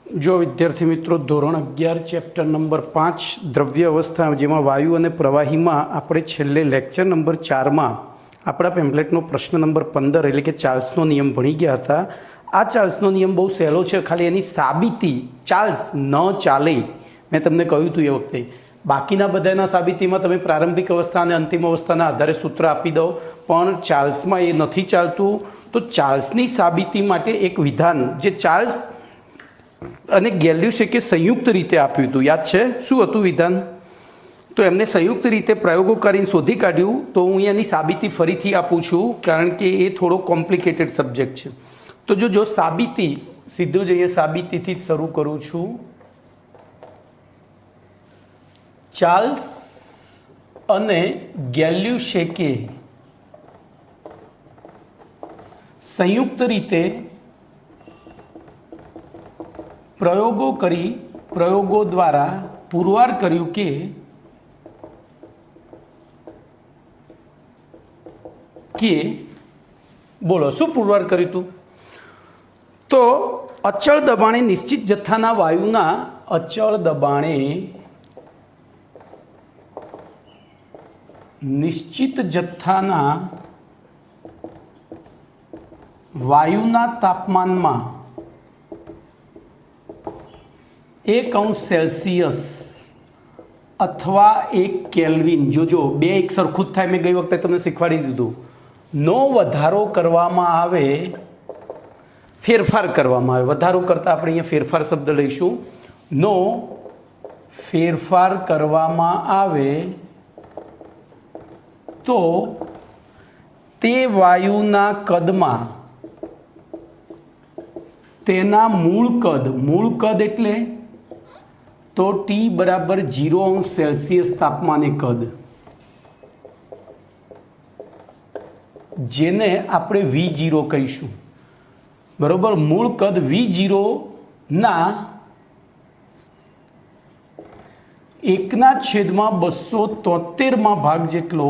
जो विद्यार्थी मित्रों धोरण 11 चैप्टर नंबर 5 द्रव्य अवस्था जेमा वायु और प्रवाही में આપણે છેલ્લે લેક્ચર નંબર 4 માં આપણા પેમ્પલેટનો પ્રશ્ન નંબર 15 એટલે કે ચાર્લ્સનો નિયમ ભણી ગયા હતા। આ ચાર્લ્સનો નિયમ બહુ સહેલો છે, ખાલી એની સાબિતી ચાર્લ્સ ન ચાલે મેં તમને કહ્યું હતું એ વખતે। બાકીના બધાના સાબિતીમાં તમે પ્રારંભિક અવસ્થા અને અંતિમ અવસ્થાના આધારે સૂત્ર આપી દો, પણ ચાર્લ્સમાં એ નથી ચાલતું। તો ચાર્લ્સની સાબિતી માટે એક વિધાન જે ચાર્લ્સ અને ગેલ્યુસેકે સંયુક્ત રીતે આપ્યું હતું, યાદ છે શું હતું વિધાન? તો એમને સંયુક્ત રીતે પ્રયોગો કરીને શોધી કાઢ્યું। તો હું એની સાબિતી ફરીથી આપું છું કારણ કે એ થોડો કોમ્પ્લિકેટેડ સબ્જેક્ટ છે। તો જો સાબિતી સીધું જ અહીંયા સાબિતીથી જ શરૂ કરું છું। ચાર્લ્સ અને ગેલ્યુસેકે સંયુક્ત રીતે પ્રયોગો કરી પ્રયોગો દ્વારા પુરવાર કર્યું કે બોલો શું પુરવાર કર્યું હતું? તો અચળ દબાણે નિશ્ચિત જથ્થાના વાયુના અચળ દબાણે નિશ્ચિત જથ્થાના વાયુના તાપમાનમાં 1°C अथवा 1 केल्विन जो बे एक सरखुं ज थाय, मैं गई वखते तमने शीखवाड़ी दीधुं, नो वधारो करवामां आवे फेरफार करवामां आवे। वधारो करता आपणे अहींया फेरफार शब्द लईशुं। नो फेरफार करवामां आवे तो ते वायुना कदमां तेना मूळ कद एटले तो T बराबर 0°C तापमाने कद, जेने आपणे V0 कहीशुं, बरोबर। मूळ कद V0 ना 1/273 भाग जेटलो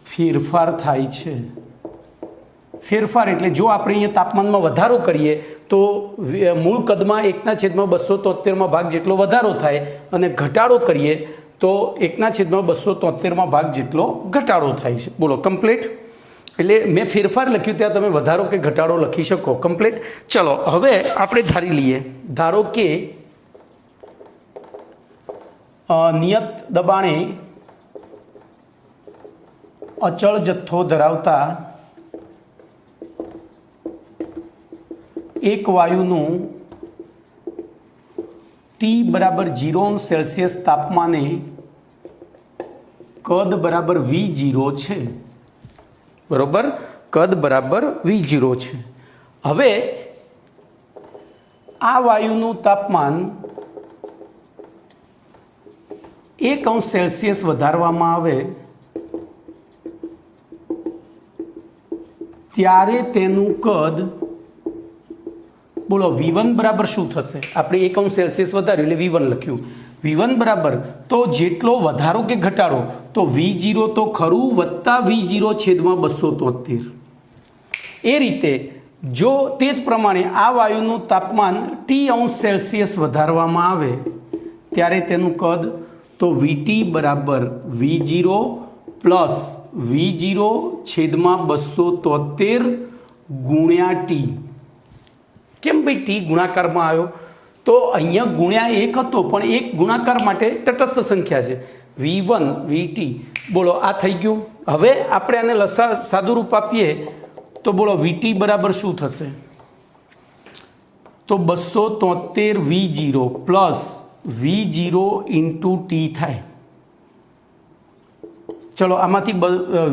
फेरफार थाय छे। फेरफार एटले जो आपणे अहींया तापमानमां वधारो करीए तो मूळ कदमां 1/273 भाग जेटलो वधारो थाय अने घटाडो करीए तो 1/273 भाग जेटलो घटाडो थाय छे। बोलो कम्प्लीट? एटले मैं फेरफार लख्युं त्यां तमे वधारो के घटाडो लखी शको। कम्प्लीट? चलो हवे आपणे धारी लईए, धारो के नियत दबाणे अचल जथ्थो धरावता एक वायुનું T बराबर 0°C तापमाने कद बराबर V0 છે, बराबर। कद बराबर V0 છે। હવે આ વાયુનું તાપમાન 1°C વધારવામાં આવે ત્યારે તેનું કદ बोलो V1 बराबर शू थशे? आपणे 1°C वधार्युं एटले V1 लख्युं। V1 बराबर तो जेटलो वधारो के घटाडो तो V0 तो खरुं वत्ता V0 छेदमां 273। ए रीते जो तेज प्रमाणे आ वायुनुं तापमान T°C वधारवामां आवे त्यारे तेनुं कद तो VT बराबर V0 प्लस V0 छेदमां 273 गुण्या T। केम भाई T गुणाकार में आयो? तो अहींया गुण्या 1 हतो पण एक गुणाकार माटे तटस्थ संख्या है V1 VT। बोलो आ थई गयुं। हवे आपणे आने लसा सादुं रूप आपीए तो बोलो VT बराबर शुं थशे? तो 273 V0 plus V0 into T थाय। चलो आमांथी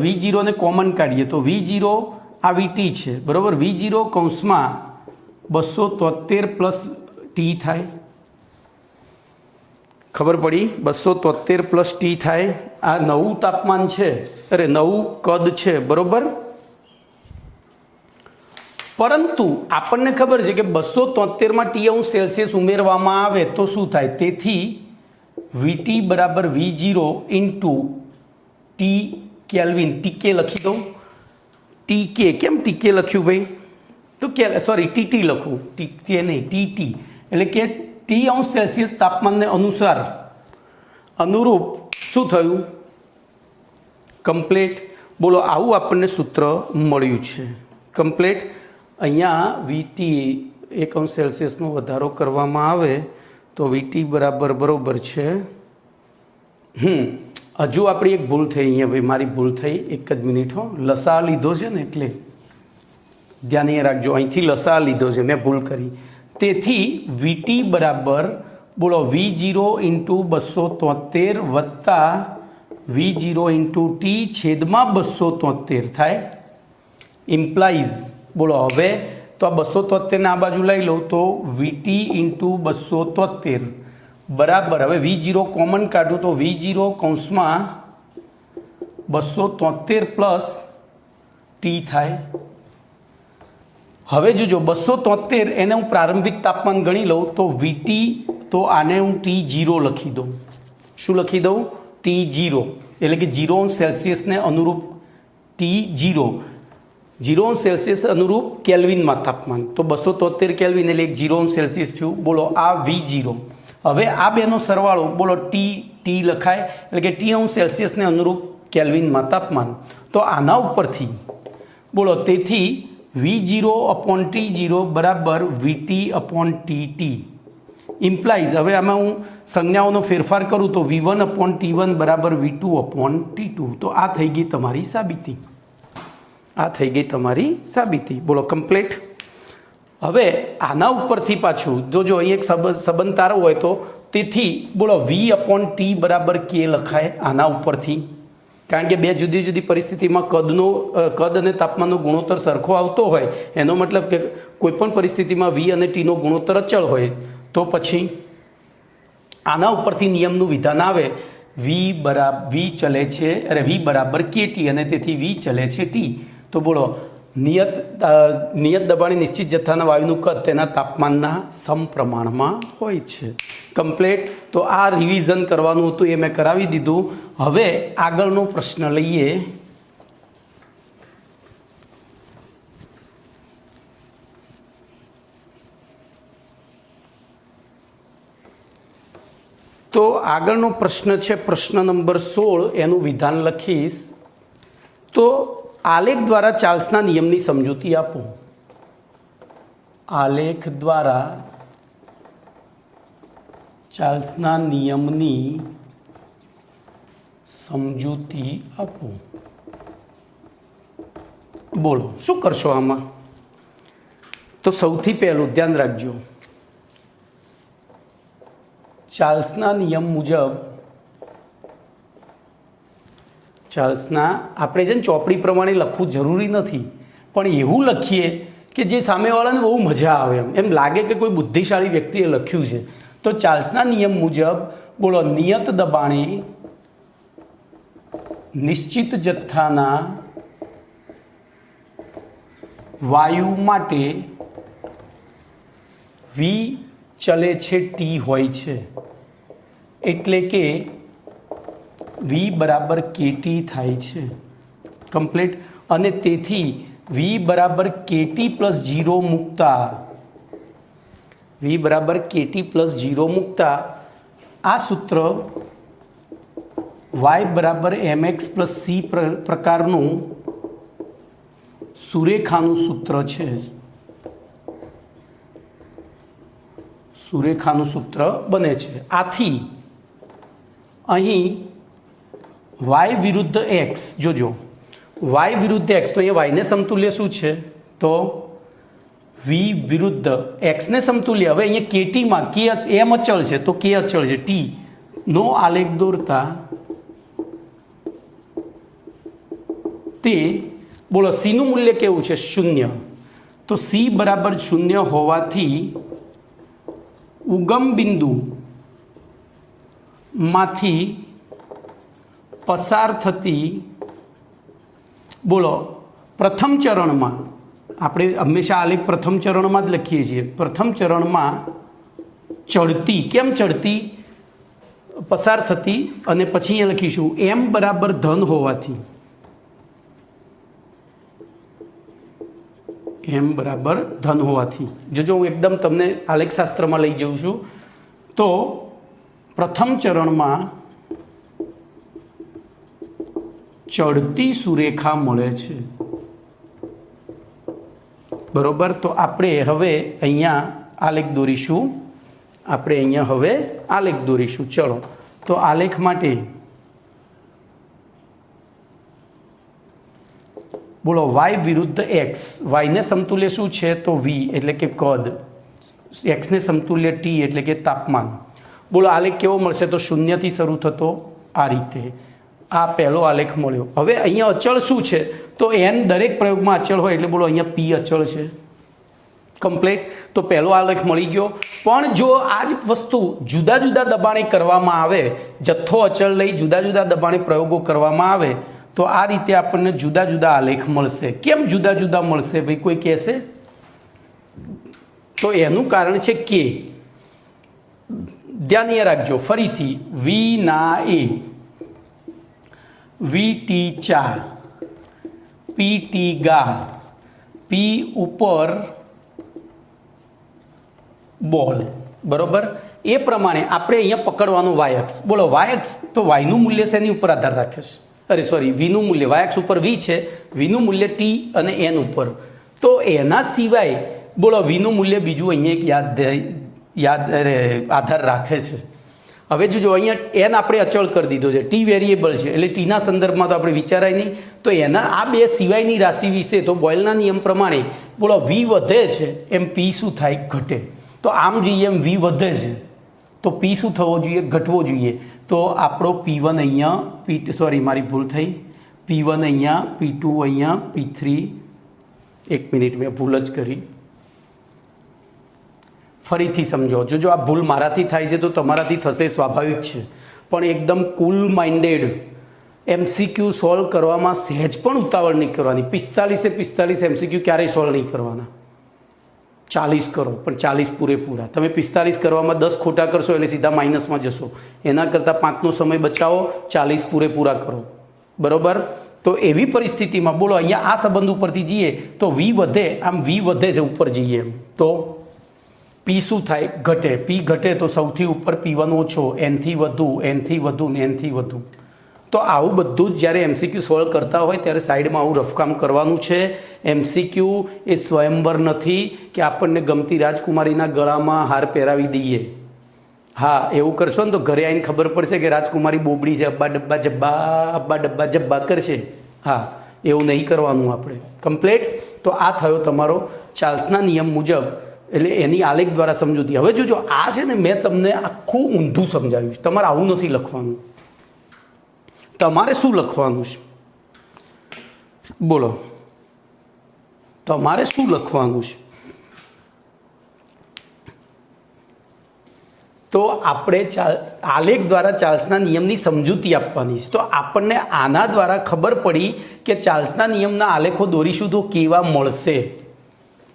V0 ने कॉमन काढीए तो V0 आ VT छे, बराबर। V0 कौंसमां 273 प्लस T थाय, खबर पड़ी? 273 प्लस T थाय। आ नवुं तापमान छे, अरे नवुं कद छे, बरोबर। परंतु आपने खबर है कि 273 में T°C उमेरवामां आवे तो शुं थाय? तेथी VT बराबर V0 इंटू T केल्विन। टीके लखी दो। टीके केम टीके लख्યું भाई? તો કે સોરી ટીટી લખું, ટી નહીં ટીટી, એટલે કે T°C તાપમાનને અનુરૂપ શું થયું? કમ્પ્લીટ. બોલો આવું આપણને સૂત્ર મળ્યું છે. કમ્પ્લીટ. અહીંયા VT 1°C વધારો કરવામાં આવે તો VT બરાબર છે. હજુ આપણી એક ભૂલ થઈ અહીંયા, ભાઈ મારી ભૂલ થઈ, એક જ મિનિટ હો. લસા લીધો છે ને એટલે ધ્યાન એ રાખજો, અહીંથી લસા લીધો છે, મેં ભૂલ કરી. તેથી VT બરાબર બોલો V0 × 273 વત્તા V0 × T છેદમાં 273 થાય. ઇમ્પ્લાઇઝ બોલો હવે તો આ 273 આ બાજુ લઈ લઉં તો VT × 273 બરાબર, હવે V0 કોમન કાઢું તો V0 કૌંસમાં 273 પ્લસ T થાય. હવે જોજો 273 એને હું પ્રારંભિક તાપમાન ગણી લઉં તો VT, તો આને હું T0 લખી દઉં. શું લખી દઉં? T0, એટલે કે 0°C ને અનુરૂપ T0, 0°C અનુરૂપ કેલ્વિનમાં તાપમાન, તો 273 કેલ્વિન એટલે 0°C થયું. બોલો આ V0. હવે આ બેનો સરવાળો બોલો T લખાય, એટલે કે T°C ને અનુરૂપ કેલ્વિનમાં તાપમાન. તો આના ઉપરથી બોલો તેથી V0/T0 બરાબર VT/TT ઇમ્પ્લાઇઝ. હવે આમાં હું સંજ્ઞાઓનો ફેરફાર કરું તો V1/T1 બરાબર V2/T2. તો આ થઈ ગઈ તમારી સાબિતી. બોલો કમ્પ્લીટ. હવે આના ઉપરથી પાછું જો અહીં એક સંબંધ તારો હોય તો તેથી બોલો V/T બરાબર K લખાય આના ઉપરથી, કારણ કે બે જુદી જુદી પરિસ્થિતિમાં કદ અને તાપમાનનો ગુણોત્તર સરખો આવતો હોય, એનો મતલબ કે કોઈપણ પરિસ્થિતિમાં V અને Tનો ગુણોત્તર અચળ હોય તો પછી આના ઉપરથી નિયમનું વિધાન આવે V બરાબર KT અને તેથી V ચલે છે T. તો બોલો નિયત દબાણે નિશ્ચિત જથ્થાના વાયુનું કદ તેના તાપમાનના સમપ્રમાણમાં હોય છે. કમ્પ્લીટ. તો આ રિવિઝન કરવાનું હતું એ મેં કરાવી દીધું. હવે આગળનો પ્રશ્ન લઈએ. તો આગળનો પ્રશ્ન છે પ્રશ્ન નંબર 16, એનું વિધાન લખીશ. તો આલેખ દ્વારા ચાર્લ્સના નિયમની સમજૂતી આપો. આલેખ દ્વારા ચાર્લ્સના નિયમની સમજૂતી આપો. બોલો શું કરશો આમાં? તો સૌથી પહેલું ધ્યાન રાખજો, ચાર્લ્સના નિયમ મુજબ આપણે છે ને ચોપડી પ્રમાણે લખવું જરૂરી નથી, પણ એવું લખીએ કે જે સામેવાળાને બહુ મજા આવે, એમ લાગે કે કોઈ બુદ્ધિશાળી વ્યક્તિએ લખ્યું છે. તો ચાર્લ્સના નિયમ મુજબ બોલો નિયત દબાણે નિશ્ચિત જથ્થાના વાયુ માટે V ચલે છે T હોય છે, એટલે કે V બરાબર KT થાય છે. કમ્પ્લીટ. અને તેથી V બરાબર KT પ્લસ 0 મૂકતા આ સૂત્ર Y બરાબર mx પ્લસ C પ્રકારનું સુરેખાનું સૂત્ર છે. સુરેખાનું સૂત્ર બને છે. આથી અહીં y વિરુદ્ધ x, જોજો y વિરુદ્ધ x, તો અહીંયા y ને સમતુલ્ય શું છે? તો v વિરુદ્ધ x ને સમતુલ્ય. હવે અહીંયા KTમાં k m અચળ છે તો k અચળ છે. T નો આલેખ દોરતા તે બોલો C નું મૂલ્ય કેવું છે? 0. તો C બરાબર 0 હોવાથી ઉગમ બિંદુ માંથી પસાર થતી બોલો પ્રથમ ચરણમાં, આપણે હંમેશા આલેખ પ્રથમ ચરણમાં જ લખીએ છીએ, પ્રથમ ચરણમાં ચડતી, કેમ ચડતી? પસાર થતી. અને પછી અહીંયા લખીશું m બરાબર ધન હોવાથી, એમ બરાબર ધન હોવાથી જો હું એકદમ તમને આલેખશાસ્ત્રમાં લઈ જાઉં છું તો પ્રથમ ચરણમાં ચડતી સુરેખા મળે છે, બરોબર। તો આપણે હવે અહીંયા આલેખ દોરીશું, આપણે અહીંયા હવે આલેખ દોરીશું। ચલો, તો આલેખ માટે બોલો વાય વિરુદ્ધ એક્સ, વાયને સમતુલ્ય શું છે તો વી એટલે કે કદ, એક્સને સમતુલ્ય ટી એટલે કે તાપમાન। બોલો આલેખ કેવો મળશે તો શૂન્યથી શરૂ થતો આ રીતે, આ પહેલો આલેખ મળ્યો। હવે અહીંયા અચળ શું છે તો એન દરેક પ્રયોગમાં અચળ હોય એટલે બોલો અહીંયા પી અચળ છે, કમ્પ્લીટ। તો પહેલો આલેખ મળી ગયો। પણ જો આ જ વસ્તુ જુદા જુદા દબાણે કરવામાં આવે, જથ્થો અચળ લઈ જુદા જુદા દબાણે પ્રયોગો કરવામાં આવે તો આ રીતે આપણને જુદા જુદા આલેખ મળશે। કેમ જુદા જુદા મળશે ભાઈ, કોઈ કહેશે? તો એનું કારણ છે કે ધ્યાન એ રાખજો ફરીથી, વી ના એ, વી ટી ચા, પી ટી ગા, પી ઉપર બોલ, બરોબર। એ પ્રમાણે આપણે અહીંયા પકડવાનું વાયક્ષ। બોલો વાયક્ષ તો વાયનું મૂલ્ય શેની ઉપર આધાર રાખે છે? અરે સોરી, વીનું મૂલ્ય, વાયક્ષ ઉપર વી છે, વીનું મૂલ્ય ટી અને એન ઉપર। તો એના સિવાય બોલો વીનું મૂલ્ય બીજું અહીંયા એક આધાર રાખે છે। હવે જો અહીંયા એન આપણે અચળ કરી દીધો છે, ટી વેરિયેબલ છે એટલે ટીના સંદર્ભમાં તો આપણે વિચારાય નહીં। તો એના આ બે સિવાયની રાશિ વિશે તો બોયલના નિયમ પ્રમાણે બોલો વી વધે છે એમ પી શું થાય? ઘટે। તો આમ જોઈએ એમ વી વધે છે તો પી શું થવો જોઈએ? ઘટવો જોઈએ। તો આપણો P1 અહીંયા, સોરી મારી ભૂલ થઈ, P1 અહીંયા, P2 અહીંયા, P3, એક મિનિટ મેં ભૂલ જ કરી, ફરીથી સમજો। જો આ ભૂલ મારાથી થાય છે તો તમારાથી થશે, સ્વાભાવિક છે। પણ એકદમ કુલ માઇન્ડેડ MCQ સોલ્વ કરવામાં સહેજ પણ ઉતાવળ નહીં કરવાની। 45 MCQ ક્યારેય સોલ્વ નહીં કરવાના, 40 કરો પણ 40 પૂરેપૂરા। તમે 45 કરવામાં 10 ખોટા કરશો એટલે સીધા માઇનસમાં જશો, એના કરતાં 5નો સમય બચાવો, 40 પૂરેપૂરા કરો, બરોબર। તો એવી પરિસ્થિતિમાં બોલો અહીંયા આ સંબંધ ઉપરથી જઈએ તો વી વધે, આમ વી વધે છે ઉપર જઈએ એમ તો પી શું થાય? ઘટે। પી ઘટે તો સૌથી ઉપર P1 ઓછો, એનથી વધુ, એનથી વધુ ને એનથી વધુ। તો આવું બધું જ જ્યારે MCQ સોલ્વ કરતા હોય ત્યારે સાઈડમાં આવું રફકામ કરવાનું છે। MCQ એ સ્વયંવર નથી કે આપણને ગમતી રાજકુમારીના ગળામાં હાર પહેરાવી દઈએ। હા, એવું કરશો ને તો ઘરે આવીને ખબર પડશે કે રાજકુમારી બોબડી છે, અબ્બા ડબ્બા જબ્બા, અબ્બા ડબ્બા જબ્બા કરશે। હા, એવું નહીં કરવાનું આપણે, કમ્પ્લીટ। તો આ થયો તમારો ચાર્લ્સના નિયમ મુજબ, એટલે એની આલેખ દ્વારા સમજૂતી। હવે જોજો આ છે ને મેં તમને આખું ઊંધું સમજાવ્યું છે, તમારે આવું નથી લખવાનું। તમારે શું લખવાનું છે બોલો? તમારે શું લખવાનું છે? તો આપણે આલેખ દ્વારા ચાર્લ્સના નિયમની સમજૂતી આપવાની છે। તો આપણને આના દ્વારા ખબર પડી કે ચાર્લ્સના નિયમના આલેખો દોરીશું તો કેવા મળશે।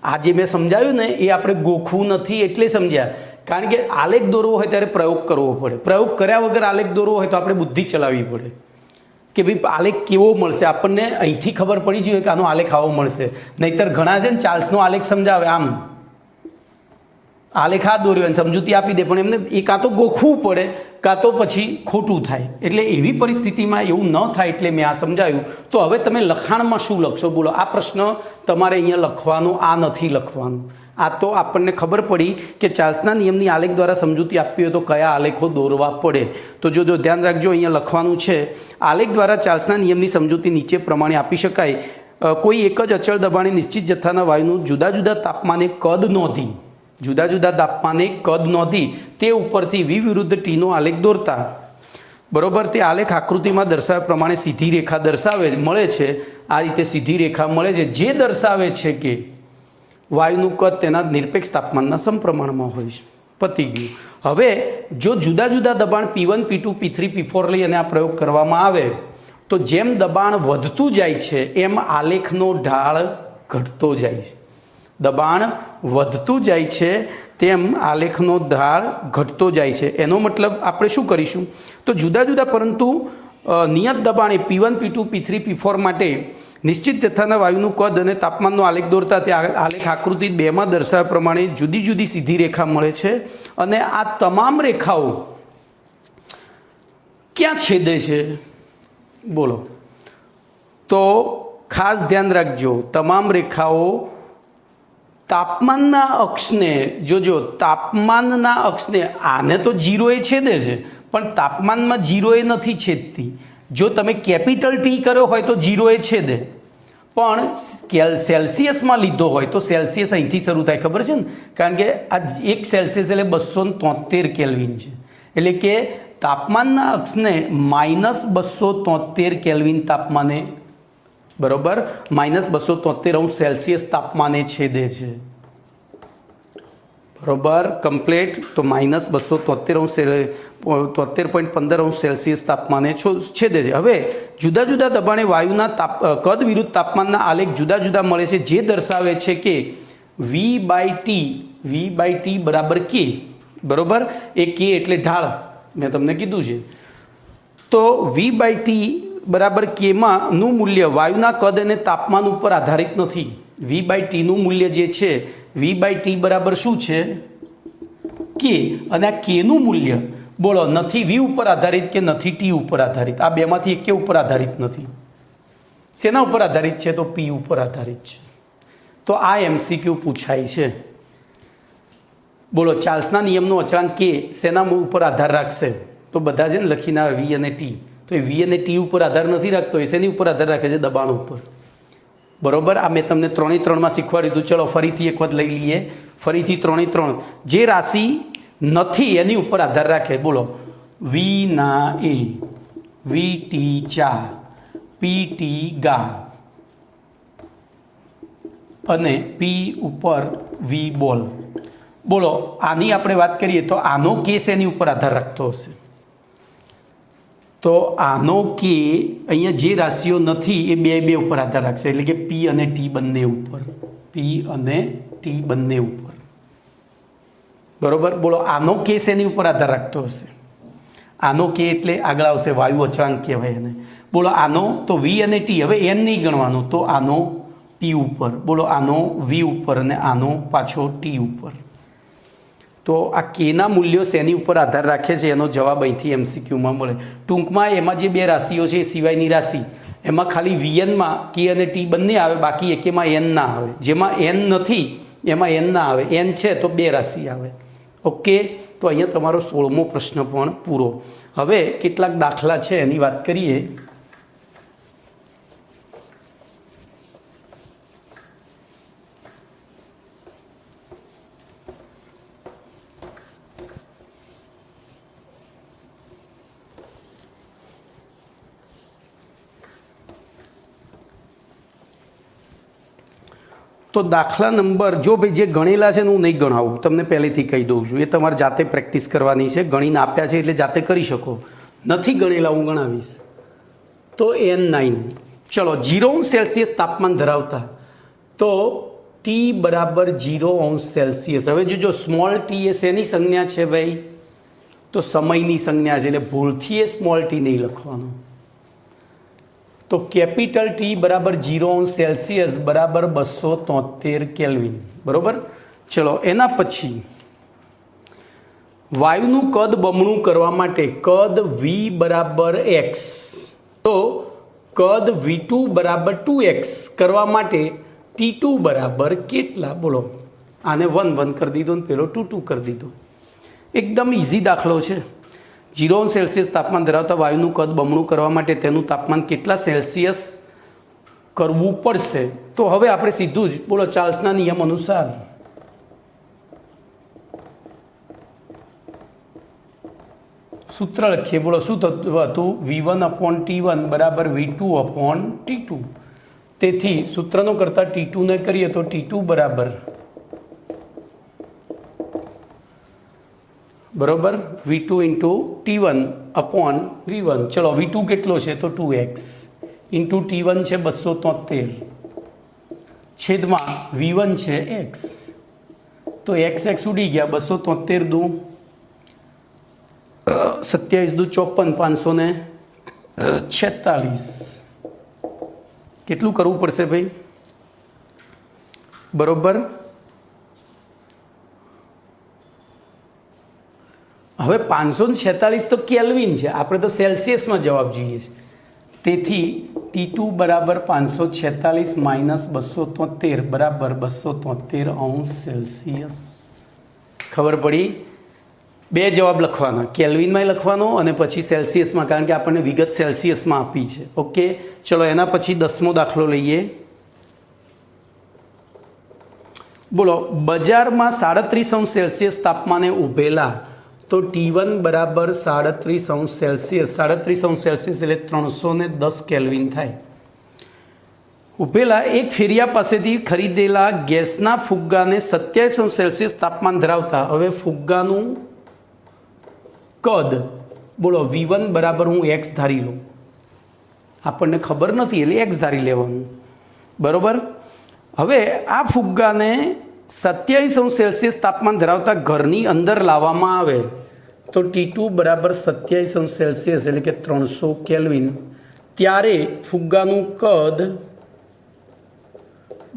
આ જે મેં સમજાવ્યું ને એ આપણે ગોખવું નથી એટલે સમજ્યા, કારણ કે આલેખ દોરવો હોય ત્યારે પ્રયોગ કરવો પડે, પ્રયોગ કર્યા વગર આલેખ દોરવો હોય તો આપણે બુદ્ધિ ચલાવવી પડે કે ભાઈ આલેખ કેવો મળશે। આપણને અહીંથી ખબર પડી જોઈએ કે આનો આલેખ આવો મળશે, નહીંતર ઘણા છે ને ચાર્લ્સનો આલેખ સમજાવે આમ, આલેખ આ દોર્યો અને સમજૂતી આપી દે, પણ એમને એ કાં તો ગોખવું પડે કાં તો પછી ખોટું થાય। એટલે એવી પરિસ્થિતિમાં એવું ન થાય એટલે મેં આ સમજાવ્યું। તો હવે તમે લખાણમાં શું લખશો બોલો? આ પ્રશ્ન તમારે અહીંયા લખવાનો, આ નથી લખવાનું। આ તો આપણને ખબર પડી કે ચાર્લ્સના નિયમની આલેખ દ્વારા સમજૂતી આપવી હોય તો કયા આલેખો દોરવા પડે। તો જો ધ્યાન રાખજો, અહીંયા લખવાનું છે આલેખ દ્વારા ચાર્લ્સના નિયમની સમજૂતી નીચે પ્રમાણે આપી શકાય। કોઈ એક જ અચળ દબાણે નિશ્ચિત જથ્થાના વાયુનું જુદા જુદા તાપમાને કદ નોંધી, જુદા જુદા તાપમાને કદ નોંધી તે ઉપરથી વી વિરુદ્ધ ટીનો આલેખ દોરતા, બરોબર। તે આલેખ આકૃતિમાં દર્શાવ્યા પ્રમાણે સીધી રેખા દર્શાવે મળે છે। આ રીતે સીધી રેખા મળે છે જે દર્શાવે છે કે વાયુનું કદ તેના નિરપેક્ષ તાપમાનના સમપ્રમાણમાં હોય છે। પતી ગયું। હવે જો જુદા જુદા દબાણ P1, P2, P3, P4 લઈ અને આ પ્રયોગ કરવામાં આવે તો જેમ દબાણ વધતું જાય છે એમ આલેખનો ઢાળ ઘટતો જાય છે। દબાણ વધતું જાય છે તેમ આલેખનો ઢાળ ઘટતો જાય છે। એનો મતલબ આપણે શું કરીશું તો જુદા જુદા પરંતુ નિયત દબાણે P1, P2, P3, P4 માટે નિશ્ચિત જથ્થાના વાયુનું કદ અને તાપમાનનો આલેખ દોરતા તે આલેખ આકૃતિ 2માં દર્શાવ્યા પ્રમાણે જુદી જુદી સીધી રેખા મળે છે અને આ તમામ રેખાઓ ક્યાં છેદે છે બોલો? તો ખાસ ધ્યાન રાખજો, તમામ રેખાઓ તાપમાનના અક્ષને જોજો, તાપમાનના અક્ષને આને તો 0 એ છેદે છે પણ તાપમાનમાં 0 એ નથી છેદતી. જો તમે કેપિટલ ટી કર્યો હોય તો 0 એ છેદે, પણ સેલ્સિયસમાં લીધો હોય તો સેલ્સિયસ અહીંથી શરૂ થાય, ખબર છે ને? કારણ કે આ 1 સેલ્સિયસ એટલે 273 કેલ્વિન છે. એટલે કે તાપમાનના અક્ષને -273 કેલ્વિન તાપમાને, બરોબર, -273 સેલ્સિયસ તાપમાને છેદે છે. બરોબર, કમ્પ્લીટ. તો -273 73.15 સેલ્સિયસ તાપમાને છેદે છે. હવે જુદા જુદા દબાણે વાયુના કદ વિરુદ્ધ તાપમાનના આલેખ જુદા જુદા મળે છે, જે દર્શાવે છે કે V/T બરાબર K. બરોબર, એ K એટલે ઢાળ, મેં તમને કીધું છે. તો V/T બરાબર Kમાં નું મૂલ્ય વાયુના કદ અને તાપમાન ઉપર આધારિત નથી. V/Tનું મૂલ્ય જે છે, V/T બરાબર શું છે? K. અને આ Kનું મૂલ્ય બોલો નથી V ઉપર આધારિત કે નથી T ઉપર આધારિત? આ બેમાંથી એક ઉપર આધારિત નથી. શેના ઉપર આધારિત છે? તો P ઉપર આધારિત છે. તો આ MCQ પૂછાય છે. બોલો, ચાર્લ્સના નિયમનો અચળાંક K શેના ઉપર આધાર રાખશે? તો બધા છે ને લખીને આવે V અને T. તો એ V અને T ઉપર આધાર નથી રાખતો, એ શેની ઉપર આધાર રાખે છે? દબાણ ઉપર. બરોબર, આ મેં તમને 3/3માં શીખવાડી દીધું. ચલો ફરીથી એક વખત લઈ લઈએ. ફરીથી 3/3 જે રાશિ નથી એની ઉપર આધાર રાખે. બોલો, V ના A, VT ચા, PT ગા અને P ઉપર V બોલ. બોલો, આની આપણે વાત કરીએ તો આનો કેસ એની ઉપર આધાર રાખતો હશે. તો આનો કે અહીંયા જે રાશિઓ નથી એ બે ઉપર આધાર રાખશે, એટલે કે P અને T બંને ઉપર. P અને T બંને ઉપર. બરોબર, બોલો, આનો કેસ એની ઉપર આધાર રાખતો હશે. આનો કે એટલે આગળ આવશે વાયુ અચળાંક કહેવાય એને. બોલો, આનો તો V અને T, હવે N નહીં ગણવાનો, તો આનો P ઉપર. બોલો, આનો V ઉપર અને આનો પાછો T ઉપર. તો આ કેના મૂલ્યો શેની ઉપર આધાર રાખે છે એનો જવાબ અહીંથી MCQમાં મળે. ટૂંકમાં એમાં જે બે રાશિઓ છે એ સિવાયની રાશિ, એમાં ખાલી VNમાં K અને T બંને આવે, બાકી એકેમાં N ના આવે. જેમાં N નથી એમાં N ના આવે, N છે તો બે રાશિ આવે. ઓકે, તો અહીંયા તમારો 16મો પ્રશ્ન પણ પૂરો. હવે કેટલાક દાખલા છે એની વાત કરીએ. તો દાખલા નંબર, જો ભાઈ જે ગણેલા છે ને હું નહીં ગણાવું, તમને પહેલેથી કહી દઉં છું, એ તમારે જાતે પ્રેક્ટિસ કરવાની છે. ગણીને આપ્યા છે એટલે જાતે કરી શકો. નથી ગણેલા હું ગણાવીશ. તો N9, ચલો 0 સેલ્સિયસ તાપમાન ધરાવતા, તો T બરાબર 0 સેલ્સિયસ. હવે જોજો, સ્મોલ t એ શેની સંજ્ઞા છે ભાઈ? તો સમયની સંજ્ઞા છે, એટલે ભૂલથી એ સ્મોલ t નહીં લખવાનો. તો કેપિટલ T બરાબર 0 સેલ્સિયસ બરાબર 273 કેલ્વિન. બરાબર, ચલો એના પછી વાયુનું કદ બમણું કરવા માટે કદ V બરાબર x, તો કદ V2 બરાબર 2x કરવા માટે T2 બરાબર કેટલા? બોલો, આને 1 1 કરી દીધો ને પેલો 2 2 કરી દીધો. એકદમ ઇઝી દાખલો છે. 0 સેલ્સિયસ તાપમાન ધરાવતા વાયુનું કદ બમણું કરવા માટે તેનું તાપમાન કેટલા સેલ્સિયસ કરવું પડશે? તો હવે આપણે સીધું જ બોલો, ચાર્લ્સના નિયમ અનુસાર સૂત્ર લખીએ. બોલો, શું હતું? V1/T1 બરાબર V2/T2. તેથી સૂત્રનો કરતાં T2 ને કરીએ તો T2 બરાબર V2 ઇન્ટુ T1/V1. ચલો, V2 કેટલો છે? તો 2x ઇન્ટુ T1 છે 273 છેદમાં V1 છે x. તો x ઉડી ગયા, 273 દુ 27 દુ 54, 546. કેટલું કરવું પડશે ભાઈ? બરોબર. હવે 546 તો કેલ્વિન છે, આપણે તો સેલ્સિયસમાં જવાબ જોઈએ છે. તેથી T2 બરાબર 546 માઇનસ 273 બરાબર 273°C. ખબર પડી? બે જવાબ લખવાના, કેલ્વિનમાં લખવાનો અને પછી સેલ્સિયસમાં, કારણ કે આપણને વિગત સેલ્સિયસમાં આપી છે. ઓકે, ચલો એના પછી 10મો દાખલો લઈએ. બોલો, બજારમાં 37°C તાપમાને ઊભેલા તો T1 બરાબર 37°C. 37°C એટલે 310 કેલ્વિન થાય. ઊભેલા એક ફેરિયા પાસેથી ખરીદેલા ગેસના ફુગ્ગાને 27°C તાપમાન ધરાવતા, હવે ફુગ્ગાનું કદ બોલો V1 બરાબર હું x ધારી લઉં, આપણને ખબર નથી એટલે x ધારી લેવાનું. બરોબર. હવે આ ફુગ્ગાને 27°C તાપમાન ધરાવતા ઘરની અંદર લાવવામાં આવે તો T2 બરાબર 27°C એટલે કે 300 કેલ્વિન. ત્યારે ફુગ્ગાનું કદ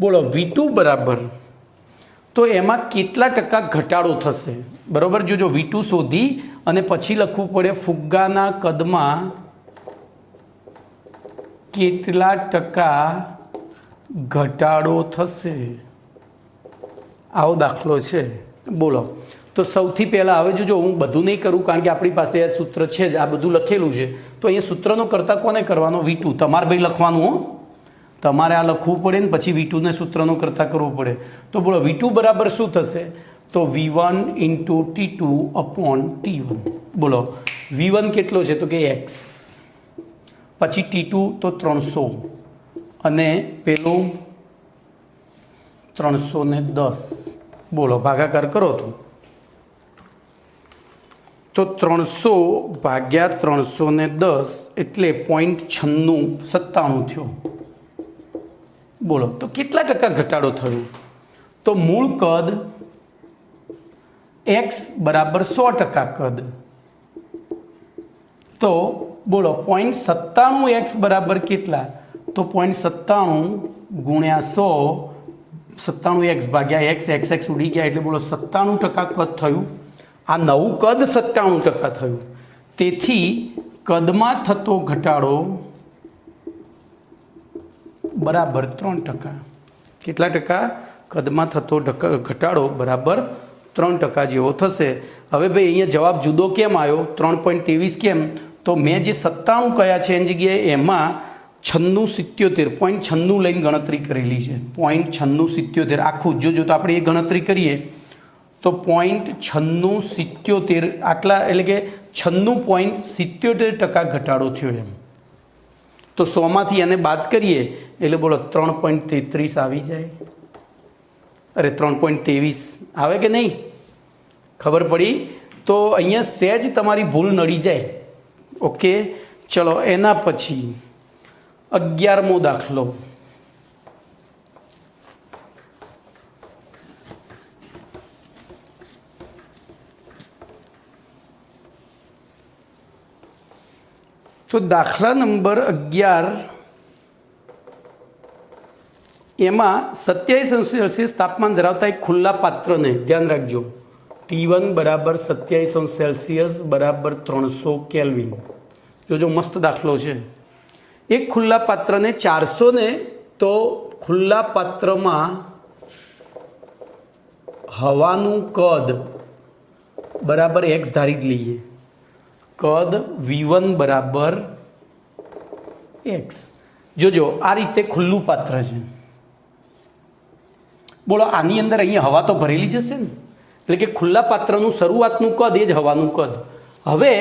બોલો V2 બરાબર, તો એમાં કેટલા ટકા ઘટાડો થશે? બરાબર, જોજો V2 શોધી અને પછી લખવું પડે ફુગ્ગાના કદમાં કેટલા ટકા ઘટાડો થશે. આવો દાખલો છે. બોલો, તો સૌથી પહેલાં હવે જોજો, હું બધું નહીં કરું કારણ કે આપણી પાસે આ સૂત્ર છે જ, આ બધું લખેલું છે. તો અહીંયા સૂત્રનો કરતાં કોને કરવાનો? V2. તમારે ભાઈ લખવાનું હો, તમારે આ લખવું પડે ને પછી V2 ને સૂત્રનો કરતાં કરવું પડે. તો બોલો V2 બરાબર શું થશે? તો V1 × T2 upon T1. બોલો V1 કેટલો છે? તો કે x, પછી T2 તો 300 અને પેલું 310. બોલો ભાગાકાર કરો તો 300 ભાગ્યા 310 એટલે 0.9697 થયો. બોલો, તો કેટલા ટકા ઘટાડો થયો? તો મૂળ કદ x બરાબર 100% કદ, તો બોલો 0.97x બરાબર કેટલા? તો 0.97 ગુણ્યા 100, 97x ભાગ્યા x, x ઉડી ગયા એટલે બોલો 97% કદ થયું. આ નવું કદ 97% થયું. તેથી કદમાં થતો ઘટાડો બરાબર 3%. કેટલા ટકા? કદમાં થતો ઘટાડો બરાબર 3% જેવો થશે. હવે ભાઈ અહીંયા જવાબ જુદો કેમ આવ્યો? 3.23 કેમ? તો મેં જે 97 કયા છે એની જગ્યાએ એમાં 96.77 લઈને ગણતરી કરેલી છે. 0.9677 આખું જો તો આપણે એ ગણતરી કરીએ તો 0.9677 આટલા, એટલે કે 96.77% ઘટાડો થયો એમ. તો 100માંથી એને બાદ કરીએ એટલે બોલો 3.33 આવી જાય. અરે 3.23 આવે કે નહીં? ખબર પડી? તો અહીંયા સહેજ તમારી ભૂલ નડી જાય. ઓકે, ચલો એના પછી 11મો દાખલો. તો દાખલા નંબર 11, એમાં 27°C તાપમાન ધરાવતા એક ખુલ્લા પાત્રને, ધ્યાન રાખજો, T1 બરાબર 27°C બરાબર 300 કેલ્વિન. જોજો મસ્ત દાખલો છે. એક ખુલ્લા પાત્રને 400 ને, તો ખુલ્લા પાત્રમાં હવાનું કદ બરાબર x ધારી જ લઈએ. કદ V1 બરાબર x. જોજો આ રીતે ખુલ્લું પાત્ર છે. બોલો આની અંદર અહીંયા હવા તો ભરેલી જશે ને, એટલે કે ખુલ્લા પાત્રનું શરૂઆતનું કદ એ જ હવાનું કદ. હવે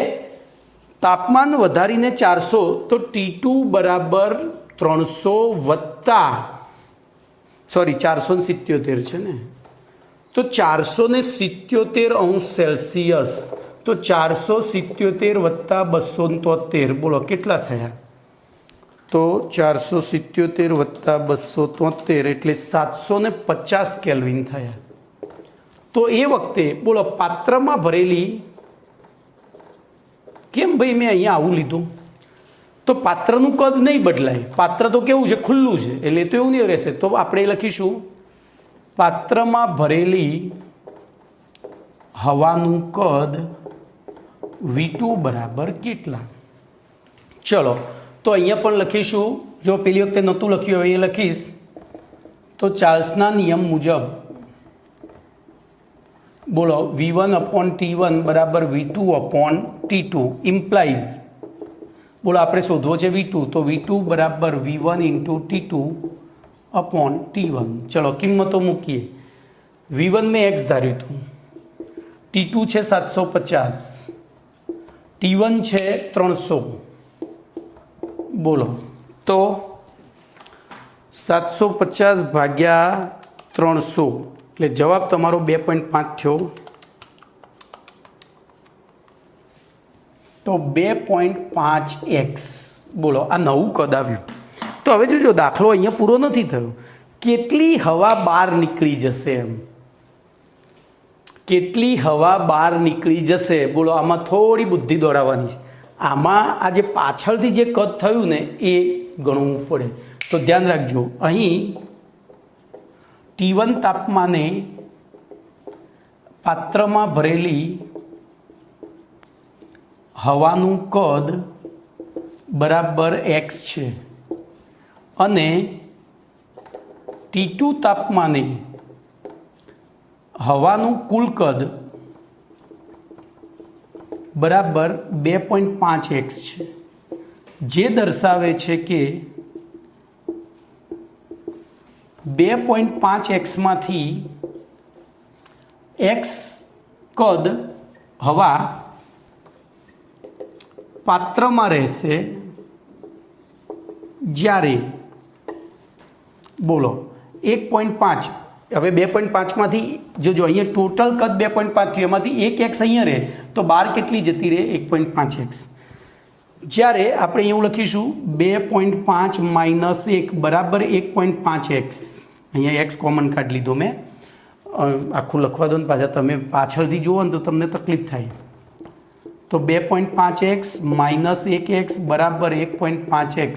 તાપમાન વધારીને 400, તો T2 બરાબર 300 વત્તા 477 છે ને, તો 477°C. તો 477 વત્તા 273 બોલો કેટલા થયા? તો 477 વત્તા 273 એટલે 750 કેલ્વિન થયા. તો એ વખતે બોલો પાત્રમાં ભરેલી, કેમ ભાઈ મેં અહીંયા આવું લીધું? તો પાત્રનું કદ નહીં બદલાય, પાત્ર તો કેવું છે, ખુલ્લું છે, એટલે તો એવું નહીં રહેશે. તો આપણે લખીશું પાત્રમાં ભરેલી હવાનું કદ V2 બરાબર કેટલા. ચલો તો અહીંયા પણ લખીશું, જો પેલી વખતે નહોતું લખ્યું હવે એ લખીશ. તો ચાર્લ્સના નિયમ મુજબ બોલો V1/T1 બરાબર V2/T2 ઇમ્પ્લાઇઝ, બોલો આપણે શોધવો છે V2, તો V2 બરાબર V1 × T2/T1. ચલો કિંમતો મૂકીએ. V1 મેં x ધાર્યું હતું, T2 છે 750, T1 છે 300. બોલો તો 750 ભાગ્યા 300 એટલે જવાબ તમારો 2.5 થયો. તો 2.5x. બોલો આ નવું કદ આવ્યું. તો હવે જોજો દાખલો અહીંયા પૂરો નથી થયો. કેટલી હવા બહાર નીકળી જશે એમ, કેટલી હવા બહાર નીકળી જશે. બોલો આમાં થોડી બુદ્ધિ દોડાવવાની છે. આમાં આ જે પાછળથી જે કદ થયું ને એ ગણવું પડે. તો ધ્યાન રાખજો, અહીં T1 તાપમાને પાત્રમાં ભરેલી હવાનું કદ બરાબર x છે અને T2 તાપમાને હવાનું કુલ કદ બરાબર 2.5x છે, જે દર્શાવે છે કે 2.5x માંથી x કદ હવા પાત્રમાં રહેશે જ્યારે બોલો 1.5. હવે 2.5 માંથી જો અહીંયા ટોટલ કદ 2.5 થયું, એમાંથી 1x અહીંયા રહે તો બહાર કેટલી જતી રહે 1.5x. જ્યારે આપણે એવું લખીશું 2.5 - 1 બરાબર 1.5x. અહીંયા x કોમન કાઢી લીધો મેં, આખું લખવા દો ને પાછા તમે પાછળથી જુઓ ને તો તમને તકલીફ થાય. તો 2.5x - 1x બરાબર 1.5x.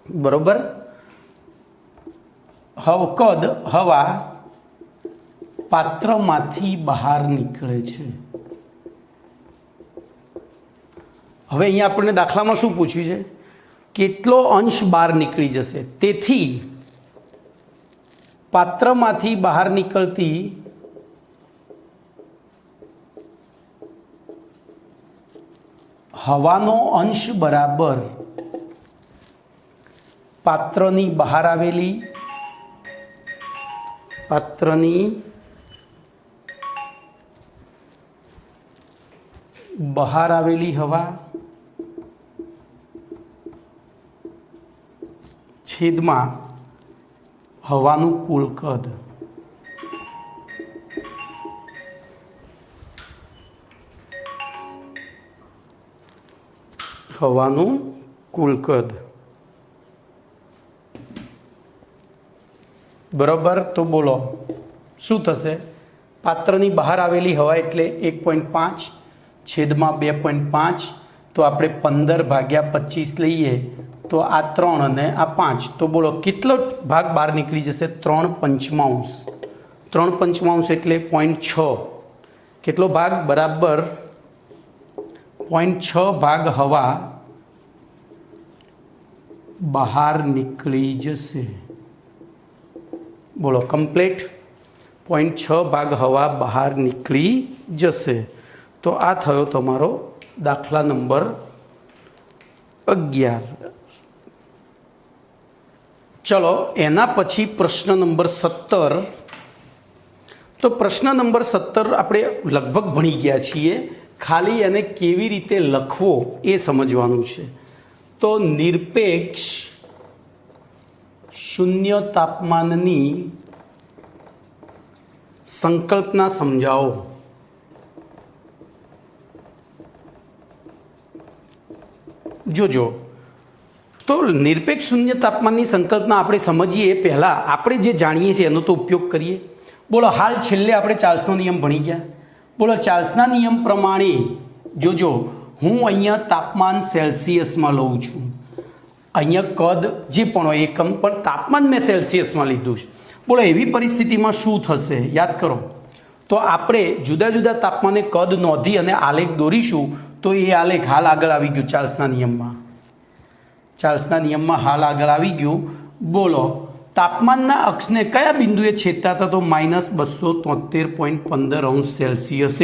બરોબર. કદ હવા પાત્રમાંથી બહાર નીકળે છે. હવે અહીંયા આપણને દાખલામાં શું પૂછ્યું છે, કેટલો અંશ બહાર નીકળી જશે. તેથી પાત્રમાંથી બહાર નીકળતી હવાનો અંશ બરાબર પાત્રની બહાર આવેલી હવા છેદમાં હવાનું કુલ કદ. હવાનું કુલ કદ બરાબર. તો બોલો શું થશે, પાત્રની બહાર આવેલી હવા એટલે 1.5 છેદમાં 2.5. તો આપણે 15 ભાગ્યા 25 લઈએ તો આ 3 અને આ 5. તો બોલો કેટલો ભાગ બહાર નીકળી જશે, 3/5. 3/5 એટલે 0.6. કેટલો ભાગ બરાબર 0.6 ભાગ હવા બહાર નીકળી જશે. બોલો કમ્પ્લીટ 0.6 ભાગ હવા બહાર નીકળી જશે. તો આ થયો તમારો દાખલા નંબર 11. ચલો એના પછી પ્રશ્ન નંબર 17. તો પ્રશ્ન નંબર 17 આપણે લગભગ ભણી ગયા છીએ, ખાલી એને કેવી રીતે લખવો એ સમજવાનું છે. તો નિરપેક્ષ શૂન્ય તાપમાનની સંકલ્પના સમજાવો. જોજો તો નિરપેક્ષ શૂન્ય તાપમાનની સંકલ્પના આપણે સમજીએ પહેલાં આપણે જે જાણીએ છીએ એનો તો ઉપયોગ કરીએ. બોલો હાલ છેલ્લે આપણે ચાર્લ્સનો નિયમ ભણી ગયા. બોલો ચાર્લ્સના નિયમ પ્રમાણે જોજો હું અહીંયા તાપમાન સેલ્સિયસમાં લઉં છું, અહીંયા કદ જે પણ હોય એકમ, પણ તાપમાન મેં સેલ્સિયસમાં લીધું છે. બોલો એવી પરિસ્થિતિમાં શું થશે? યાદ કરો તો આપણે જુદા જુદા તાપમાને કદ નોંધી અને આલેખ દોરીશું. તો એ આલેખ હાલ આગળ આવી ગયું ચાર્લ્સના નિયમમાં હાલ આગળ આવી ગયું. બોલો તાપમાનના અક્ષને કયા બિંદુએ છેદતા હતા? તો -273.15°C.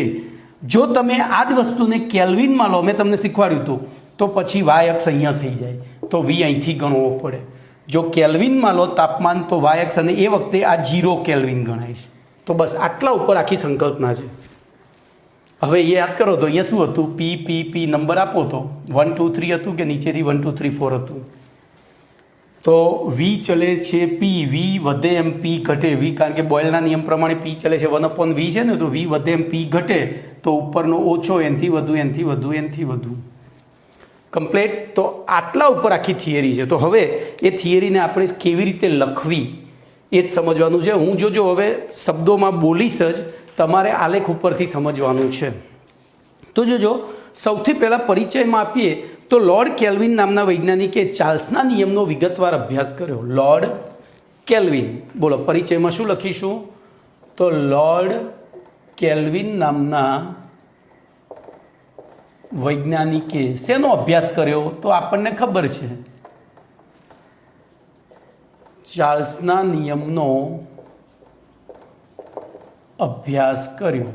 જો તમે આ જ વસ્તુને કેલ્વિનમાં લો, મેં તમને શીખવાડ્યું હતું, તો પછી વાય અક્ષ અહીંયા થઈ જાય, તો વી અહીંથી ગણવો પડે. જો કેલ્વિનમાં લો તાપમાન તો વાય અક્ષ, અને એ વખતે આ 0 કેલ્વિન ગણાય છે. તો બસ આટલા ઉપર આખી સંકલ્પના છે. હવે એ યાદ કરો તો અહીંયા શું હતું? પી નંબર આપો તો 1 2 3 હતું કે નીચેથી 1 2 3 4 હતું? તો વી ચલે છે પી, વી વધે એમ પી ઘટે. વી કારણ કે બોયલના નિયમ પ્રમાણે પી ચલે છે 1/v છે ને, તો વી વધે એમ પી ઘટે, તો ઉપરનો ઓછો, એનથી વધુ. કમ્પ્લીટ. તો આટલા ઉપર આખી થિયરી છે. તો હવે એ થિયરીને આપણે કેવી રીતે લખવી એ જ સમજવાનું છે. હું જોજો હવે શબ્દોમાં બોલીશ જ, તમારે આલેખ ઉપરથી સમજવાનું છે. તો જોજો સૌથી પહેલાં પરિચયમાં આપીએ તો લોર્ડ કેલ્વિન નામના વૈજ્ઞાનિકે ચાર્લ્સના નિયમનો વિગતવાર અભ્યાસ કર્યો. Lord kelvin. બોલો પરિચયમાં શું લખીશું? તો લોર્ડ કેલ્વિન નામના વૈજ્ઞાનિકે શેનો અભ્યાસ કર્યો? તો આપણને ખબર છે, ચાર્લ્સના નિયમનો અભ્યાસ કર્યો.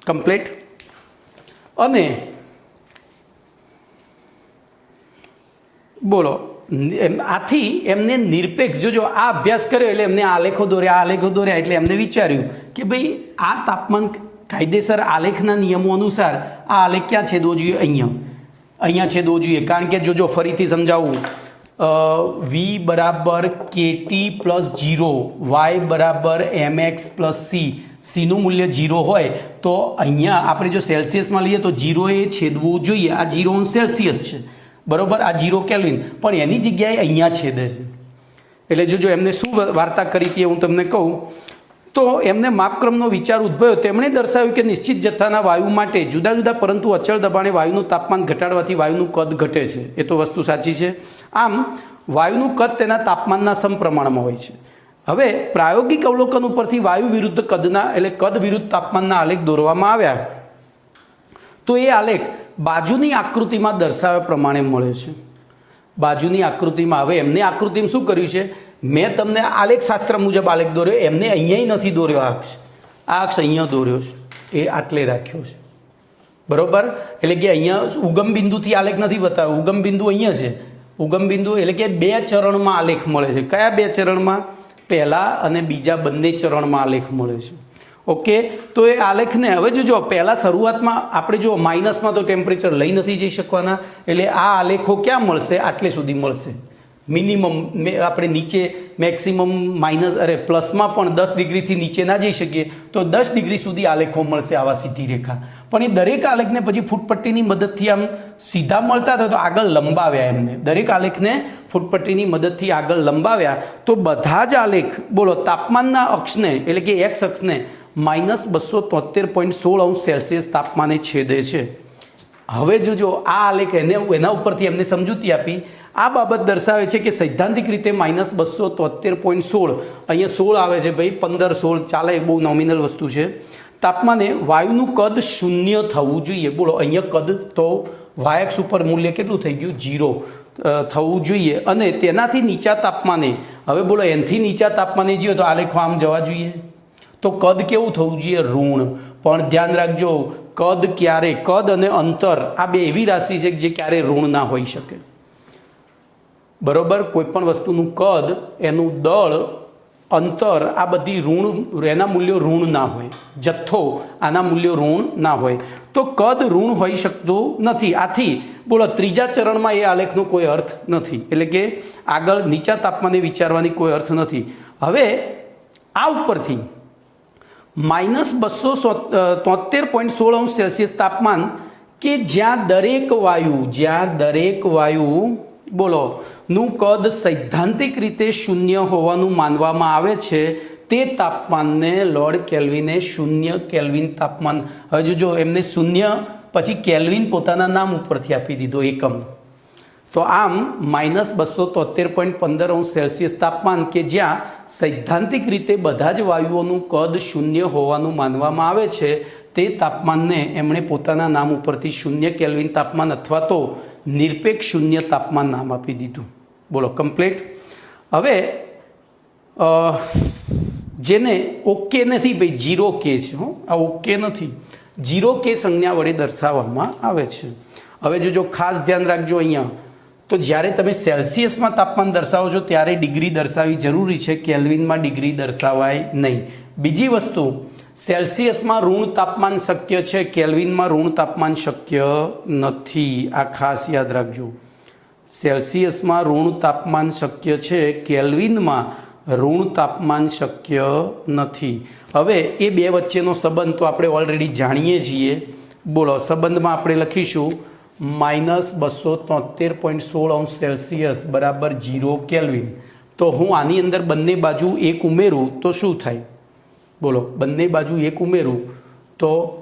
કમ્પ્લીટ. અને બોલો આથી એમને નિરપેક્ષ, જોજો આ અભ્યાસ કર્યો એટલે એમને આલેખો દોર્યા એટલે એમને વિચાર્યું કે ભાઈ આ તાપમાન કાયદેસર આલેખના નિયમો અનુસાર આ આલેખ ક્યાં છેદવો જોઈએ? અહીંયા છેદવો જોઈએ. કારણ કે જોજો ફરીથી સમજાવું, વી બરાબર KT + 0, વાય બરાબર mx + c, સીનું મૂલ્ય 0 હોય તો અહીંયા આપણે જો સેલ્સિયસમાં લઈએ તો 0 એ છેદવું જોઈએ. આ 0 સેલ્સિયસ છે, બરાબર, આ 0 કેલ્વિન, પણ એની જગ્યાએ અહીંયા છેદે છે. એટલે જોજો એમને શું વાર્તા કરી હતી હું તમને કહું. તો એમને માપક્રમનો વિચાર ઉદ્ભવ્યો. તેમણે દર્શાવ્યું કે નિશ્ચિત જથ્થાના વાયુ માટે જુદા જુદા પરંતુ અચળ દબાણે વાયુનું તાપમાન ઘટાડવાથી વાયુનું કદ ઘટે છે. એ તો વસ્તુ સાચી છે. આમ વાયુનું કદ તેના તાપમાનના સમપ્રમાણમાં હોય છે. હવે પ્રાયોગિક અવલોકન ઉપરથી વાયુ વિરુદ્ધ કદના એટલે કદ વિરુદ્ધ તાપમાનના આલેખ દોરવામાં આવ્યા. તો એ આલેખ બાજુની આકૃતિમાં દર્શાવ્યા પ્રમાણે મળે છે. બાજુની આકૃતિમાં, હવે એમને આકૃતિમાં શું કર્યું છે? મેં તમને આલેખશાસ્ત્ર મુજબ આલેખ દોર્યો, એમને અહીંયા નથી દોર્યો. આ અક્ષ અહીંયા દોર્યો છે, એ આટલે રાખ્યો છે, બરાબર. એટલે કે અહીંયા ઉગમ બિંદુથી આલેખ નથી બતાવ્યો, ઉગમ બિંદુ અહીંયા છે. ઉગમ બિંદુ એટલે કે 2 ચરણમાં આલેખ મળે છે. કયા 2 ચરણમાં? પહેલા અને બીજા બંને ચરણમાં આલેખ મળે છે. ઓકે. તો એ આલેખને હવે જો પહેલાં શરૂઆતમાં આપણે જો માઇનસમાં તો ટેમ્પરેચર લઈ નથી જઈ શકવાના, એટલે આ આલેખો ક્યાં મળશે? આટલે સુધી મળશે. મિનિમમ આપણે નીચે મેક્સિમમ પ્લસમાં પણ 10 ડિગ્રીથી નીચે ના જઈ શકીએ તો 10 ડિગ્રી સુધી આલેખો મળશે, આવા સીધી રેખા. પણ એ દરેક આલેખને પછી ફૂટપટ્ટીની મદદથી આમ સીધા મળતા હતા તો આગળ લંબાવ્યા એમને. દરેક આલેખને ફૂટપટ્ટીની મદદથી આગળ લંબાવ્યા તો બધા જ આલેખ, બોલો, તાપમાનના અક્ષને એટલે કે એક્સ અક્ષને -273.16°C તાપમાને છેદે છે. હવે જોજો આ આલેખ એના ઉપરથી એમને સમજૂતી આપી. આ બાબત દર્શાવે છે કે સૈદ્ધાંતિક રીતે -273.16, અહીંયા 16 આવે છે ભાઈ, 15 16 ચાલે, બહુ નોમિનલ વસ્તુ છે. તાપમાને વાયુનું કદ 0 થવું જોઈએ. બોલો અહીંયા કદ તો વાયક્ષ ઉપર મૂલ્ય કેટલું થઈ ગયું? 0 થવું જોઈએ. અને તેનાથી નીચા તાપમાને, હવે બોલો એનથી નીચા તાપમાને જઈએ તો આલેખો આમ જવા જોઈએ. તો કદ કેવું થવું જોઈએ? ઋણ. પણ ધ્યાન રાખજો, કદ અને અંતર આ બે એવી રાશિ છે જે ક્યારે ઋણ ના હોઈ શકે, બરોબર. કોઈ પણ વસ્તુનું કદ, એનું દળ, અંતર આ બધી ઋણ, એના મૂલ્યો ઋણ ના હોય. જથ્થો, આના મૂલ્યો ઋણ ના હોય. તો કદ ઋણ હોઈ શકતું નથી. આથી બોલો ત્રીજા ચરણમાં એ આલેખનો કોઈ અર્થ નથી. એટલે કે આગળ નીચા તાપમાને વિચારવાની કોઈ અર્થ નથી. હવે આ ઉપરથી -273.16°C તાપમાન કે જ્યાં દરેક વાયુ બોલો નું કદ સૈદ્ધાંતિક રીતે 0 હોવાનું માનવામાં આવે છે, તે તાપમાનને લોર્ડ કેલ્વિને 0 કેલ્વિન તાપમાન, હવે જો એમને 0 પછી કેલ્વિન પોતાના નામ ઉપરથી આપી દીધો એકમ, તો આમ -273.15 તાપમાન કે જ્યાં સૈદ્ધાંતિક રીતે બધા જ વાયુઓનું કદ 0 હોવાનું માનવામાં આવે છે, તે તાપમાનને એમણે પોતાના નામ ઉપરથી 0 કેલ્વિન તાપમાન અથવા તો નિરપેક્ષ 0 તાપમાન નામ આપી દીધું. બોલો કમ્પ્લીટ. હવે જેને ઓકે નથી ભાઈ, 0K છે, આ ઓકે નથી, 0K સંજ્ઞા વડે દર્શાવવામાં આવે છે. હવે જો ખાસ ધ્યાન રાખજો અહીંયા, તો જ્યારે તમે સેલ્સિયસમાં તાપમાન દર્શાવો છો ત્યારે ડિગ્રી દર્શાવવી જરૂરી છે, કેલ્વિનમાં ડિગ્રી દર્શાવાય નહીં. બીજી વસ્તુ, સેલ્સિયસમાં ઋણ તાપમાન શક્ય છે, કેલ્વિનમાં ઋણ તાપમાન શક્ય નથી. આ ખાસ યાદ રાખજો. સેલ્સિયસમાં ઋણ તાપમાન શક્ય છે, કેલ્વિનમાં ઋણ તાપમાન શક્ય નથી. હવે એ બે વચ્ચેનો સંબંધ તો આપણે ઓલરેડી જાણીએ છીએ. બોલો, સંબંધમાં આપણે લખીશું -273.16 સેલ્સિયસ બરાબર 0 કેલ્વિન. તો હું આની અંદર બંને બાજુ એક ઉમેરું તો શું થાય? બોલો, બંને બાજુ એક ઉમેરું તો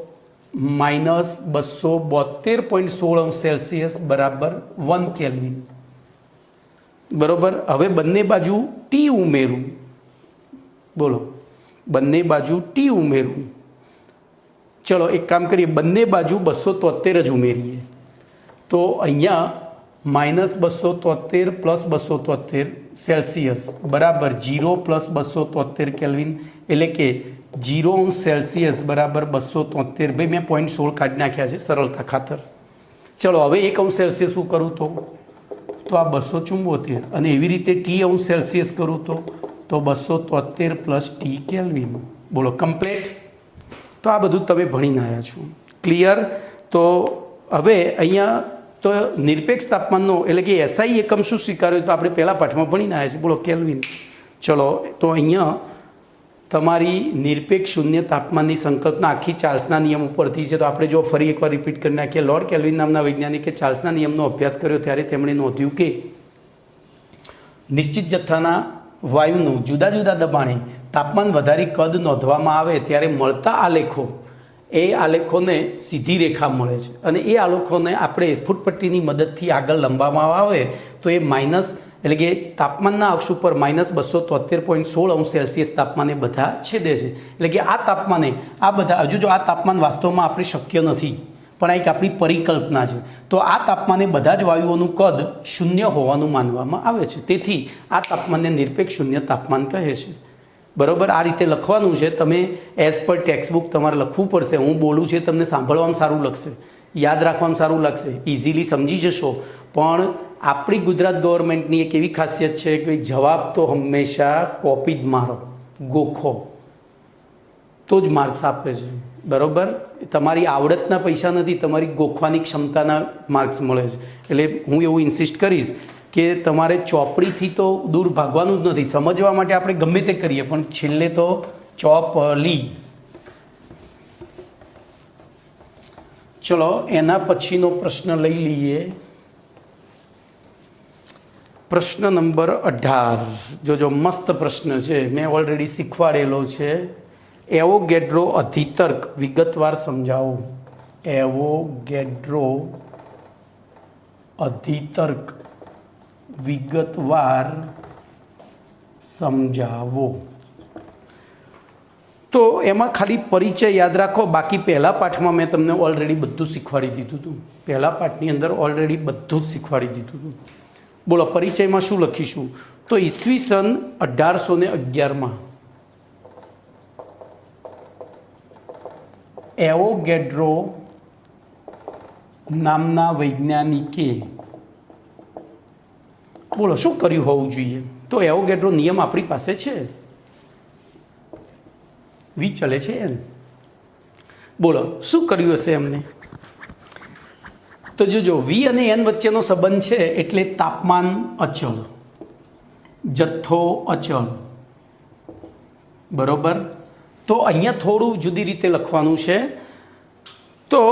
-272.16 સેલ્સિયસ બરાબર 1 કેલ્વિન. બરાબર. હવે બંને બાજુ ટી ઉમેરું, બોલો, બંને બાજુ ટી ઉમેરું. ચલો એક કામ કરીએ, બંને બાજુ 273 જ ઉમેરીએ, તો અહીંયા -273 + 273 સેલ્સિયસ બરાબર 0 + 273 કેલ્વિન, એટલે કે 0 સેલ્સિયસ બરાબર 273. ભાઈ મેં 0.16 કાઢી નાખ્યા છે સરળતા ખાતર. ચલો હવે 1 સેલ્સિયસ શું કરું તો આ 274, અને એવી રીતે T સેલ્સિયસ કરું તો 273 + T કેલ્વિન. બોલો કમ્પ્લીટ. તો આ બધું તમે ભણીને આવ્યા છો, ક્લિયર. તો હવે અહીંયા તો નિરપેક્ષ તાપમાનનો એટલે કે એસઆઈ એકમ શું સ્વીકાર્યો તો આપણે પહેલા પાઠમાં ભણીને આવ્યા છે. બોલો કેલ્વિન. ચલો તો અહીંયા તમારી નિરપેક્ષ 0 તાપમાનની સંકલ્પના આખી ચાર્લ્સના નિયમ ઉપરથી છે. તો આપણે જો ફરી એકવાર રિપીટ કરી નાખીએ, લોર્ડ કેલ્વિન નામના વૈજ્ઞાનિકે ચાર્લ્સના નિયમનો અભ્યાસ કર્યો ત્યારે તેમણે નોંધ્યું કે નિશ્ચિત જથ્થાના વાયુનું જુદા જુદા દબાણે તાપમાન વધારી કદ નોંધવામાં આવે ત્યારે મળતા આલેખો, એ આલેખોને સીધી રેખા મળે છે, અને એ આલેખોને આપણે ફૂટપટ્ટીની મદદથી આગળ લંબાવવામાં આવે તો એ માઇનસ એટલે કે તાપમાનના અક્ષ ઉપર -273.16 સેલ્સિયસ તાપમાને બધા છેદે છે. એટલે કે આ તાપમાને આ બધા, હજુ જો આ તાપમાન વાસ્તવમાં આપણે શક્ય નથી, પણ આ એક આપણી પરિકલ્પના છે. તો આ તાપમાને બધા જ વાયુઓનું કદ 0 હોવાનું માનવામાં આવે છે. તેથી આ તાપમાનને નિરપેક્ષ 0 તાપમાન કહે છે. બરાબર. આ રીતે લખવાનું છે. તમે એઝ પર ટેક્સ્ટબુક તમારે લખવું પડશે. હું બોલું છે તમને સાંભળવામાં સારું લાગશે, યાદ રાખવામાં સારું લાગશે, ઇઝીલી સમજી જશો. પણ આપણી ગુજરાત ગવર્મેન્ટની એક એવી ખાસિયત છે કે જવાબ તો હંમેશા કોપી જ મારો, ગોખો તો જ માર્ક્સ આપે છે. બરાબર. તમારી આવડતના પૈસા નથી, તમારી ગોખવાની ક્ષમતાના માર્ક્સ મળે છે. એટલે હું એવું ઇન્સિસ્ટ કરીશ કે તમારે ચોપડીથી તો દૂર ભાગવાનું જ નથી. સમજવા માટે આપણે ગમે તે કરીએ, પણ છેલ્લે તો ચોપલી. ચલો એના પછીનો પ્રશ્ન લઈ લઈએ. પ્રશ્ન નંબર 18. જોજો મસ્ત પ્રશ્ન છે, મેં ઓલરેડી શીખવાડેલો છે. એવોગેડ્રો અધિતર્ક વિગતવાર સમજાવો. એવોગેડ્રો અધિતર્ક વિગતવાર સમજાવો. તો એમાં ખાલી પરિચય યાદ રાખો. બાકી પહેલા પાઠમાં મેં તમને ઓલરેડી બધું શીખવાડી દીધું હતું. પહેલા પાઠની અંદર ઓલરેડી બધું જ શીખવાડી દીધું હતું. બોલો પરિચયમાં શું લખીશું? તો ઈસવીસન 1811માં એવોગેડ્રો નામના વૈજ્ઞાનિકે બોલો શું કર્યું હોવું જોઈએ? તો એવોગેડ્રો નિયમ આપણી પાસે છે, વી ચલે છે એમ. બોલો શું કર્યું હશે એમને? તો જોજો, વી અને એન વચ્ચેનો સંબંધ છે એટલે તાપમાન અચળ, જથ્થો અચળ. બરોબર. તો અહીંયા થોડું જુદી રીતે લખવાનું છે. તો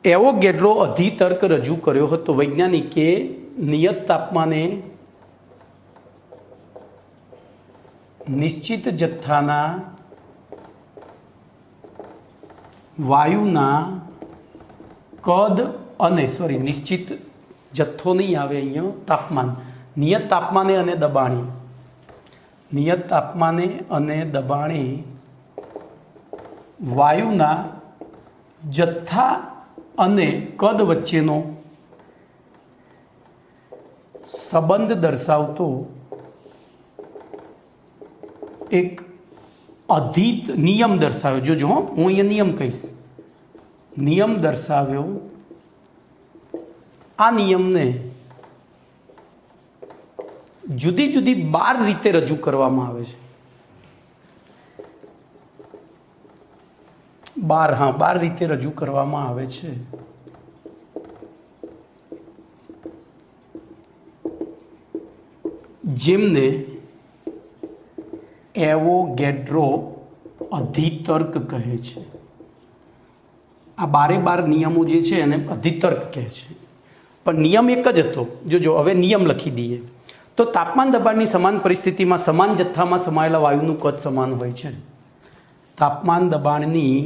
એવોગેડ્રો અધિતર્ક રજૂ કર્યો હતો. વૈજ્ઞાનિકે નિયત તાપમાને નિશ્ચિત જથ્થાના વાયુના કદ અને નિશ્ચિત જથ્થો નહીં આવે અહીંયા, તાપમાન, નિયત તાપમાને અને દબાણે, નિયત તાપમાને અને દબાણે વાયુના જથ્થા અને કદ વચ્ચેનો સંબંધ દર્શાવતો એક અધિત નિયમ દર્શાવ્યો. જોજો હું અહીંયા નિયમ કહીશ, નિયમ દર્શાવ્યો. આ નિયમને જુદી જુદી 12 રીતે રજૂ કરવામાં આવે છે. 12 રીતે રજૂ કરવામાં આવે છે. જેમને એવોગેડ્રો અધિતર્ક કહે છે. આ 12 નિયમો જે છે એને અધિતર્ક કહે છે. પણ નિયમ એક જ હતો. જોજો હવે નિયમ લખી દઈએ તો તાપમાન દબાણની સમાન પરિસ્થિતિમાં સમાન જથ્થામાં સમાયેલા વાયુનું કદ સમાન હોય છે. તાપમાન દબાણની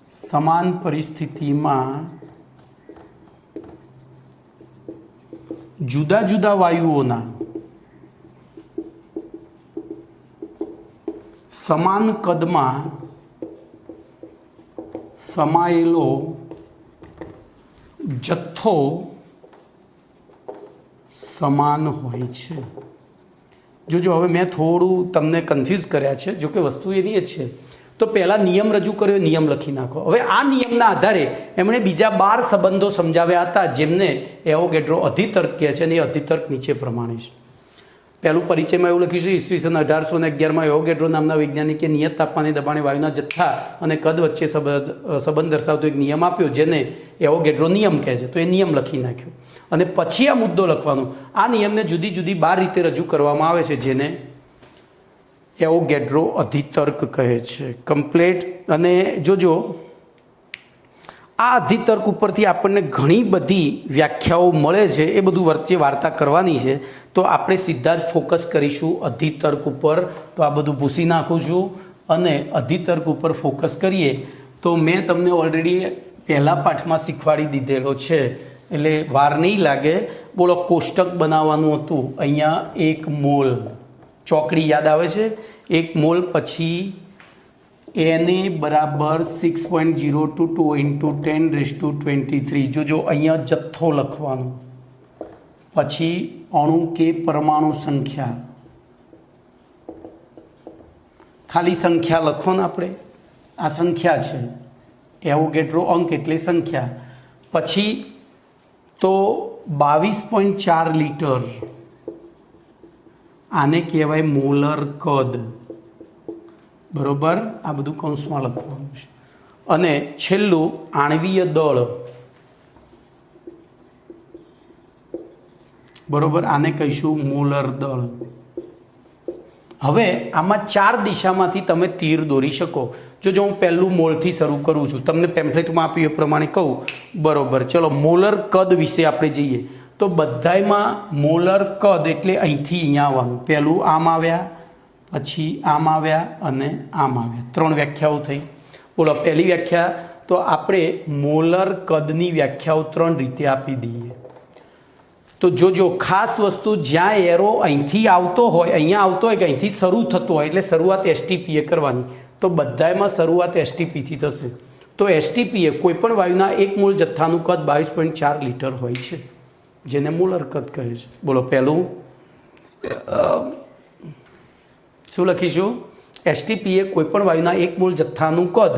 સમાન પરિસ્થિતિમાં જુદા જુદા વાયુઓના સમાન કદમાં સમાયેલો જથ્થો સમાન હોય છે. જોજો હવે મેં થોડું તમને કન્ફ્યુઝ કર્યા છે, જો કે વસ્તુ એની જ છે. તો પહેલાં નિયમ રજૂ કર્યો, નિયમ લખી નાખો. હવે આ નિયમના આધારે એમણે બીજા 12 સંબંધો સમજાવ્યા હતા, જેમને એવોગેડ્રો અધિતર્ક કહે છે. અને એ અધિતર્ક નીચે પ્રમાણે છે. પહેલું પરિચયમાં એવું લખ્યું છે, ઈસવીસન 1811માં એવોગેડ્રો નામના વૈજ્ઞાનિકે નિયત તાપમાને દબાણે વાયુના જથ્થા અને કદ વચ્ચે સંબંધ દર્શાવતો એક નિયમ આપ્યો, જેને એવોગેડ્રો નિયમ કહે છે. તો એ નિયમ લખી નાખ્યો અને પછી આ મુદ્દો લખવાનો. આ નિયમને જુદી જુદી 12 રીતે રજૂ કરવામાં આવે છે, જેને એવોગેડ્રો અધિતર્ક કહે છે. કમ્પ્લેટ. અને જોજો આ અધિતર્ક ઉપરથી આપણને ઘણી બધી વ્યાખ્યાઓ મળે છે. એ બધું વચ્ચે વાર્તા કરવાની છે, તો આપણે સીધા જ ફોકસ કરીશું અધિતર્ક ઉપર. તો આ બધું ભૂસી નાખું છું અને અધિતર્ક ઉપર ફોકસ કરીએ. તો મેં તમને ઓલરેડી પહેલા પાઠમાં શીખવાડી દીધેલો છે, એટલે વાર નહીં લાગે. બોલો, કોષ્ટક બનાવવાનું હતું. અહીંયા 1 મોલ ચોકડી યાદ આવે છે? 1 મોલ પછી Na બરાબર 6.022 × 10⁻23. જોજો અહીંયા જથ્થો લખવાનો, પછી અણુ કે પરમાણુ સંખ્યા, ખાલી સંખ્યા લખો ને આપણે. આ સંખ્યા છે, એવોગેડ્રો અંક એટલે સંખ્યા. પછી તો 22.4 લિટર, આને કહેવાય મોલર કદ. બરોબર, આ બધું કૌંસમાં લખવાનું છે. અને છેલ્લું આણ્વીય દળ. બરોબર, આને કહીશું મોલર દળ. હવે આમાં 4 દિશામાંથી તમે તીર દોરી શકો. જો હું પહેલું મોલથી શરૂ કરું છું, તમને પેમ્ફલેટમાં આપ્યું એ પ્રમાણે કહું. બરોબર, ચલો મોલર કદ વિશે આપણે જઈએ. તો બધાયમાં મોલર કદ એટલે અહીંથી અહીંયા આવવાનું. પહેલું આમ આવ્યા, પછી આમ આવ્યા અને આમ આવ્યા. 3 વ્યાખ્યાઓ થઈ. બોલો, પહેલી વ્યાખ્યા તો આપણે મોલર કદની વ્યાખ્યાઓ 3 રીતે આપી દઈએ. તો જોજો ખાસ વસ્તુ, જ્યાં એરો અહીંથી આવતો હોય, અહીંયા આવતો હોય કે અહીંથી શરૂ થતો હોય, એટલે શરૂઆત એસટીપીએ કરવાની. તો બધામાં શરૂઆત એસટીપીથી થશે. તો એસટીપીએ કોઈપણ વાયુના 1 મોલ જથ્થાનું કદ 22.4 લિટર હોય છે, જેને મોલર કદ કહે છે. બોલો, પહેલું શું લખીશું? એસટીપીએ કોઈપણ વાયુના 1 મોલ જથ્થાનું કદ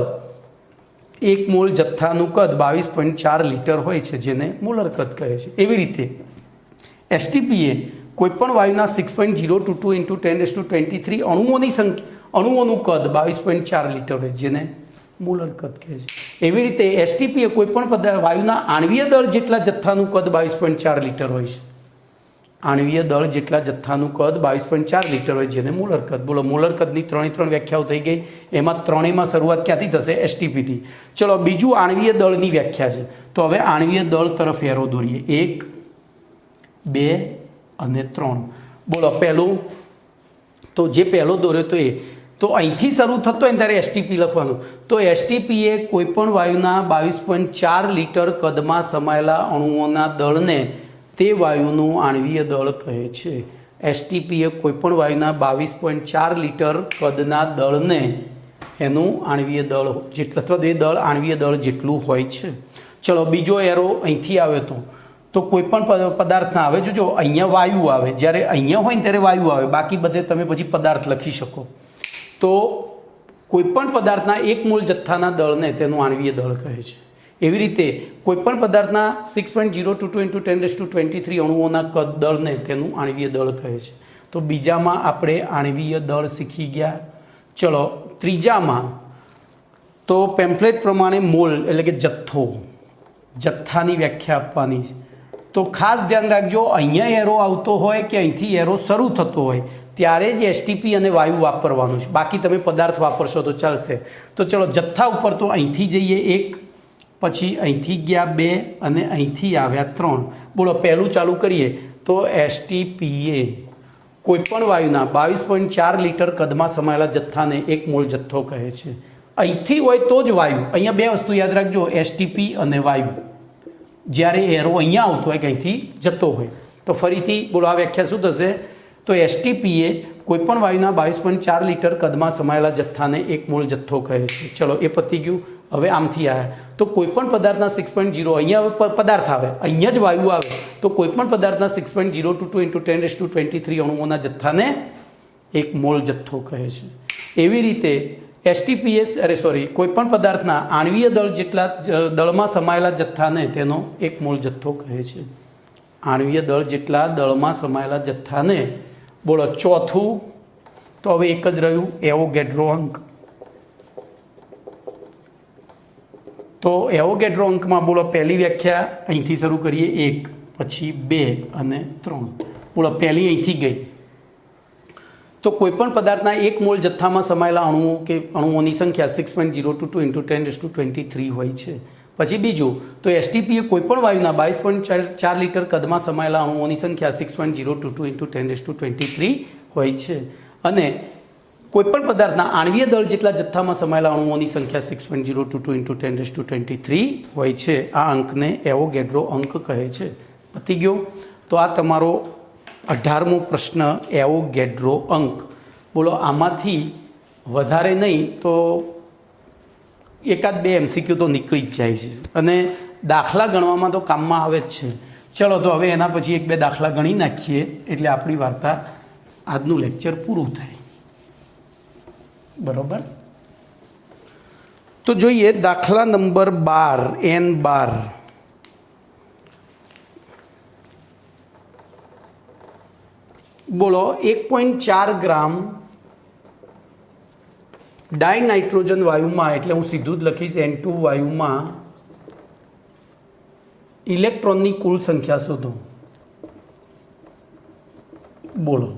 22.4 લિટર હોય છે, જેને મોલર કદ કહે છે. એવી રીતે એસટીપીએ કોઈપણ વાયુના 6.022 × 10⁻23 અણુઓનું કદ 22.4 લિટર હોય, જેને મોલર કદ કહે છે. એવી રીતે એસટીપીએ કોઈપણ વાયુના આણ્વીય દળ જેટલા જથ્થાનું કદ 22.4 લિટર હોય છે. આણ્વીય દળ જેટલા જથ્થાનું કદ 22.4 લિટર હોય, જેને મોલર કદ. બોલો, મોલર કદની 3 વ્યાખ્યાઓ થઈ ગઈ. એમાં 3માં શરૂઆત ક્યાંથી થશે? એસટીપીથી. ચલો, બીજું આણ્વીય દળની વ્યાખ્યા છે. તો હવે આણ્વીય દળ તરફ એરો દોરીએ. 1, 2 અને 3. બોલો પહેલું તો જે પહેલો દોર્યો તો એ તો અહીંથી શરૂ થતો હોય ને ત્યારે એસટીપી લખવાનું. તો એસટીપી એ કોઈપણ વાયુના 22.4 લિટર કદમાં સમાયેલા અણુઓના દળને તે વાયુનું આણ્વીય દળ કહે છે. એસટીપી એ કોઈપણ વાયુના 22.4 લિટર કદના દળને એનું આણ્વીય દળ જેટલું અથવા એ દળ આણ્વીય દળ જેટલું હોય છે. ચલો બીજો એરો અહીંથી આવ્યો તો કોઈ પણ પદાર્થના આવે જો અહીંયા વાયુ આવે, જ્યારે અહીંયા હોય ને ત્યારે વાયુ આવે, બાકી બધે તમે પછી પદાર્થ લખી શકો. તો કોઈપણ પદાર્થના 1 મોલ જથ્થાના દળને તેનું આણ્વીય દળ કહે છે. એવી રીતે કોઈપણ પદાર્થના 6.022 × 1023 અણુઓના કદ દળને તેનું આણ્વીય દળ કહે છે. તો બીજામાં આપણે આણ્વીય દળ શીખી ગયા. ચલો ત્રીજામાં તો પેમ્ફલેટ પ્રમાણે મોલ એટલે કે જથ્થાની વ્યાખ્યા આપવાની છે. તો ખાસ ધ્યાન રાખજો, અહીંયા એરો આવતો હોય કે અહીંથી એરો શરૂ થતો હોય ત્યારે જ એસટીપી અને વાયુ વાપરવાનું છે, બાકી તમે પદાર્થ વાપરશો તો ચાલશે. તો ચલો જથ્થા ઉપર તો અહીંથી જઈએ 1, પછી અહીંથી ગયા 2 અને અહીંથી આવ્યા 3. બોલો પહેલું ચાલુ કરીએ તો એસટીપીએ કોઈપણ વાયુના 22.4 લિટર કદમાં સમાયેલા જથ્થાને 1 મોલ જથ્થો કહે છે. અહીંથી હોય તો જ વાયુ. અહીંયા બે વસ્તુ યાદ રાખજો, એસટીપી અને વાયુ. જ્યારે એરો અહીંયા આવતો હોય કે અહીંથી જતો હોય તો ફરીથી બોલો આ વ્યાખ્યા શું થશે? તો એસટીપી એ કોઈપણ વાયુના 22.4 લિટર કદમાં સમાયેલા જથ્થાને 1 મોલ જથ્થો કહે છે. ચલો એ પતી ગયું. હવે આમથી આવ્યા તો કોઈપણ પદાર્થના 6.0 અહીંયા પદાર્થ આવે, અહીંયા જ વાયુ આવે તો કોઈપણ પદાર્થના 6.022 × 1023 અણુઓના જથ્થાને 1 મોલ જથ્થો કહે છે. એવી રીતે એસટીપીએસ કોઈપણ પદાર્થના આણ્વીય દળ જેટલા દળમાં સમાયેલા જથ્થાને તેનો 1 મોલ જથ્થો કહે છે. આણ્વીય દળ જેટલા દળમાં સમાયેલા જથ્થાને બોલો ચોથું તો હવે એક જ રહ્યું એવોગેડ્રો અંક. તો એવોગેડ્રો અંકમાં બોલો પહેલી વ્યાખ્યા અહીંથી શરૂ કરીએ 1, પછી 2 અને 3. બોલો પહેલી અહીંથી ગઈ તો કોઈપણ પદાર્થના 1 મોલ જથ્થામાં સમાયેલા અણુઓ કે અણુઓની સંખ્યા 6.022 × 1023 હોય છે. પછી બીજું તો એસટીપી એ કોઈપણ વાયુના 22.4 લિટર કદમાં સમાયેલા અણુઓની સંખ્યા 6.022 × 1023 હોય છે. અને કોઈપણ પદાર્થના આણ્વીય દળ જેટલા જથ્થામાં સમાયેલા અણુઓની સંખ્યા 6.022 × 1023 હોય છે. આ અંકને એવોગેડ્રો અંક કહે છે. પતી ગયો. તો આ તમારો 18મો પ્રશ્ન એવોગેડ્રો અંક. બોલો આમાંથી વધારે નહીં તો 1-2 MCQ તો નીકળી જ જાય છે અને દાખલા ગણવામાં તો કામમાં આવે જ છે. ચલો તો હવે એના પછી 1-2 દાખલા ગણી નાખીએ એટલે આપણી વાર્તા આજનું લેક્ચર પૂરું થાય. બરાબર. તો જોઈએ દાખલા નંબર 12 N12. બોલો 1.4 ગ્રામ ડાયનાઇટ્રોજન વાયુમાં, એટલે હું સીધું જ લખીશ N2 વાયુમાં ઇલેક્ટ્રોનની કુલ સંખ્યા શોધો. બોલો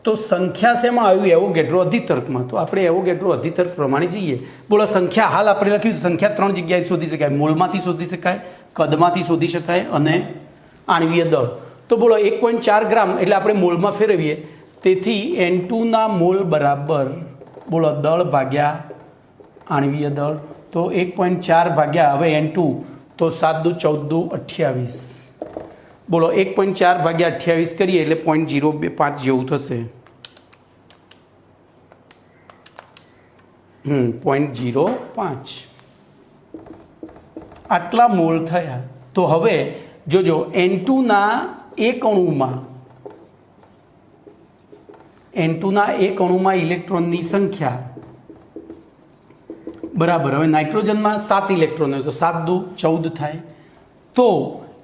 તો સંખ્યા શેમાં આવ્યું? એવોગેડ્રો અધિતર્કમાં. તો આપણે એવોગેડ્રો અધિતર્ક પ્રમાણે જઈએ. બોલો સંખ્યા હાલ આપણે લખ્યું સંખ્યા 3 જગ્યાએ શોધી શકાય. મોલમાંથી શોધી શકાય, કદમાંથી શોધી શકાય અને આણ્વીય દળ. તો બોલો 1.4 ગ્રામ એટલે આપણે મોલમાં ફેરવીએ, તેથી N2ના મોલ બરાબર બોલો દળ ભાગ્યા આણ્વીય દળ. તો 1.4 ભાગ્યા હવે N2 તો 7 દુ 14 દુ 28. બોલો 1.4 ભાગ્યા 28 કરીએ એટલે 0.05 જેવું થશે. 0.05 આટલા મોલ થયા. તો હવે જોજો N2ના એક અણુમાં ઇલેક્ટ્રોનની સંખ્યા બરાબર. હવે નાઇટ્રોજનમાં 7 ઇલેક્ટ્રોન હોય તો 7 દુ 14 થાય. તો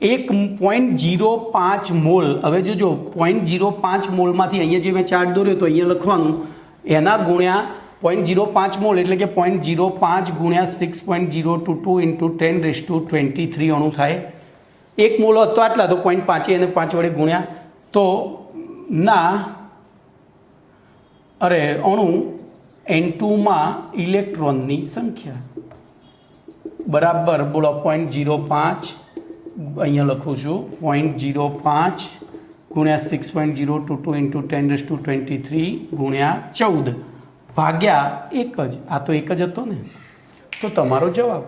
1.05 મોલ. હવે જોજો 0.05 મોલમાંથી અહીંયા જે મેં ચાર્ટ દોર્યો તો અહીંયા લખવાનું એના ગુણ્યા 0.05 મોલ એટલે કે 0.05 ગુણ્યા 6.022 × 1023 અણુ થાય. 1 મોલ હતો આટલા તો 0.5 અને 5 વડે ગુણ્યા તો ના અણુ N2માં ઇલેક્ટ્રોનની સંખ્યા બરાબર બોલો 0.05 અહીંયા લખું છું 0.05 ગુણ્યા 6.022 ઇન્ટુ 10⁻23 ગુણ્યા 14 ભાગ્યા 1 જ, આ તો 1 જ હતો ને, તો તમારો જવાબ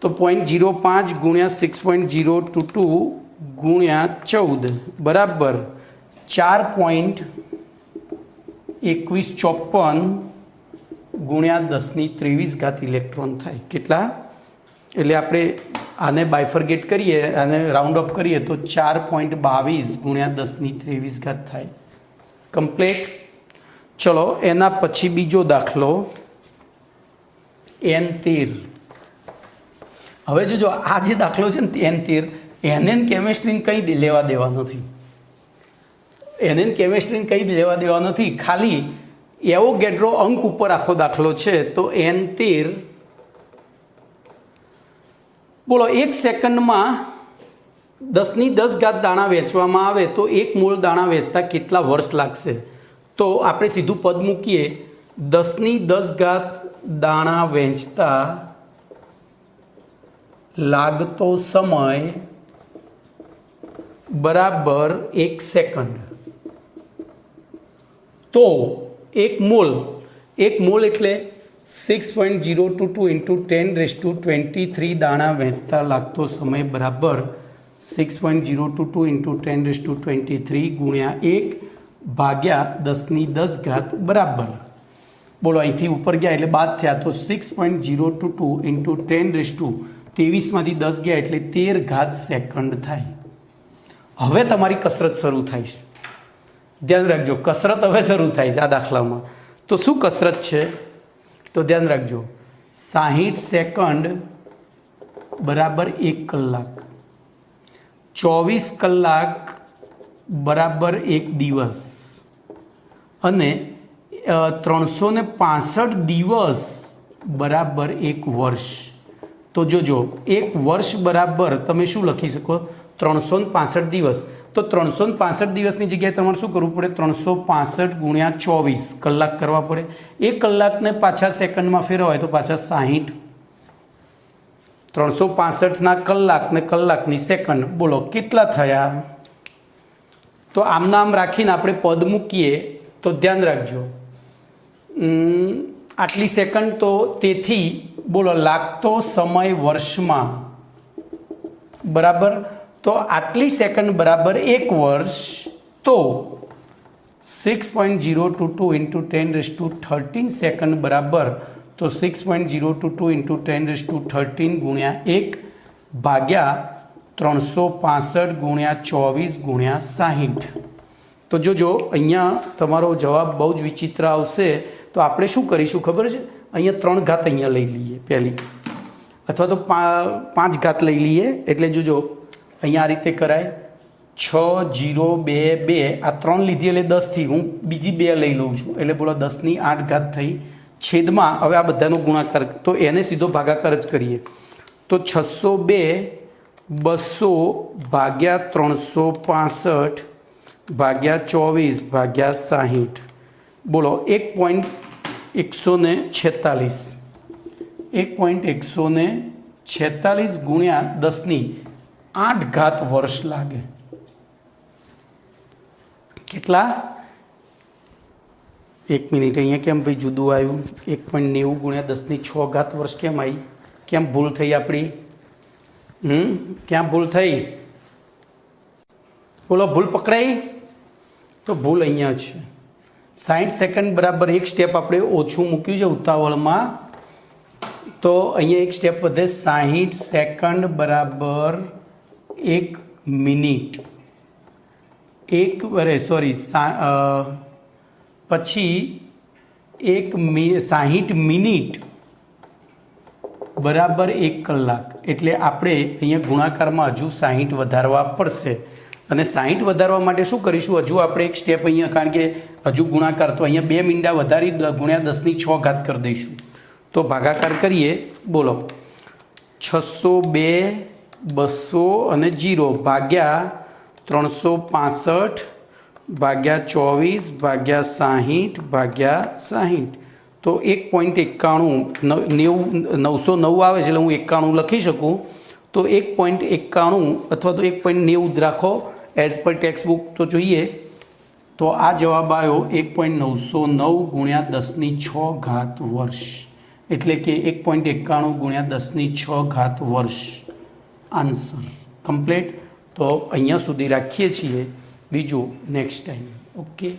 તો 0.05 ગુણ્યા 6.022 ગુણ્યા 14 બરાબર 4.2154 ગુણ્યા 10⁻23 ઇલેક્ટ્રોન થાય. કેટલા? એટલે આપણે આને બાયફર્ગેટ કરીએ, આને રાઉન્ડ ઓફ કરીએ તો 4.22 ગુણ્યા 10⁻23 થાય. કમ્પ્લીટ. ચલો એના પછી બીજો દાખલો N13. હવે જો આ જે દાખલો છે ને N13, એને કેમેસ્ટ્રીને કંઈ લેવા દેવા નથી, એને કેમેસ્ટ્રીને કંઈ લેવા દેવા નથી, ખાલી એવોગેડ્રો અંક ઉપર આખો દાખલો છે. તો N13 બોલો 1 સેકન્ડમાં 10⁻10 દાણા વેચવામાં આવે તો 1 મોલ દાણા વેચતા કેટલા વર્ષ લાગશે? તો આપણે સીધું પદ મૂકીએ, 10⁻10 દાણા વેચતા લાગતો સમય બરાબર 1 સેકન્ડ. તો 1 મોલ એટલે 6.022 ઇન્ટુ 10⁻23 દાણા વેચતા લાગતો સમય બરાબર 6.022 ઇન્ટુ 10⁻23 ગુણ્યા 1 ભાગ્યા 10⁻10 બરાબર, બોલો અહીંથી ઉપર ગયા એટલે બાદ થયા તો 6.022 ઇન્ટુ 10⁻23માંથી 10 ગયા એટલે 13 સેકન્ડ થાય. હવે તમારી કસરત શરૂ થાય છે, ધ્યાન રાખજો, કસરત હવે શરૂ થાય છે આ દાખલામાં. તો શું કસરત છે? તો ધ્યાન રાખજો, 60 સેકન્ડ બરાબર 1 કલાક, 24 કલાક બરાબર 1 દિવસ અને 365 દિવસ બરાબર 1 વર્ષ. તો જોજો, 1 વર્ષ બરાબર તમે શું લખી શકો? 365 દિવસ. તો 365 દિવસની જગ્યાએ તમારે શું કરવું પડે? 365 ગુણ્યા 24 કલાક કરવા પડે. 1 કલાકને પાછા સેકન્ડમાં ફેરવાય તો પાછા 60. 365ના કલાક ને કલાકની સેકન્ડ, બોલો કેટલા થયા? તો આમના આમ રાખીને આપણે પદ મૂકીએ તો ધ્યાન રાખજો, આટલી સેકન્ડ, તો તેથી બોલો લાગતો સમય વર્ષમાં બરાબર, તો આટલી સેકન્ડ બરાબર 1 વર્ષ. તો 6.022 ઇન્ટુ 10⁻13 સેકન્ડ બરાબર, તો 6.022 ઇન્ટુ 10⁻13 ગુણ્યા 1 ભાગ્યા 365 ગુણ્યા 24 ગુણ્યા 60. તો જોજો અહીંયા તમારો જવાબ બહુ જ વિચિત્ર આવશે. તો આપણે શું કરીશું ખબર છે? અહીંયા 3 ઘાત અહીંયા લઈ લઈએ પહેલી, અથવા તો 5 ઘાત લઈ લઈએ. એટલે જોજો અહીંયા આ રીતે કરાય, 6 0 2 2, આ 3 લીધી એટલે 10થી હું બીજી 2 લઈ લઉં છું, એટલે બોલો 10⁸ થઈ. છેદમાં હવે આ બધાનો ગુણાકાર, તો એને સીધો ભાગાકાર જ કરીએ. તો 602 200 ભાગ્યા 365 ભાગ્યા 24 ભાગ્યા 60, બોલો 1.146, 1.146 ગુણ્યા 10⁸ વર્ષ લાગે. કેટલા? 1 મિનિટ, અહીંયા કેમ ભાઈ જુદું આવ્યું? 1.90 ગુણ્યા 10⁶ વર્ષ કેમ આવી? કેમ ભૂલ થઈ આપણી? ક્યાં ભૂલ થઈ? બોલો, ભૂલ પકડાઈ? તો ભૂલ અહીંયા છે. 60 સેકન્ડ બરાબર 1 સ્ટેપ આપણે ઓછું મૂક્યું છે ઉતાવળમાં, તો અહીંયા 1 સ્ટેપ વધે. 60 સેકન્ડ બરાબર 1 મિનિટ, પછી 60 મિનિટ બરાબર 1 કલાક. એટલે આપણે અહીંયા ગુણાકારમાં હજુ 60 વધારવા પડશે. અને 60 વધારવા માટે શું કરીશું? હજુ આપણે 1 સ્ટેપ અહીંયા, કારણ કે હજુ ગુણાકાર, તો અહીંયા 2 મીંડા વધારી ગુણ્યા 10⁶ કરી દઈશું. તો ભાગાકાર કરીએ, બોલો 602 200 અને 0 ભાગ્યા 365 ભાગ્યા 24 ભાગ્યા 60 ભાગ્યા 60, તો 1.91, 909 આવે છે એટલે હું 91 લખી શકું. તો 1.91 અથવા તો 1.90 રાખો, એઝ પર ટેક્સ્ટ બુક તો જોઈએ તો આ જવાબ આવ્યો 1.909 ગુણ્યા 10⁶ વર્ષ, એટલે કે 1.91 ગુણ્યા 10⁶ વર્ષ આન્સર કમ્પ્લીટ. તો અહીંયા સુધી રાખીએ છીએ. બીજું નેક્સ્ટ ટાઈમ. ઓકે.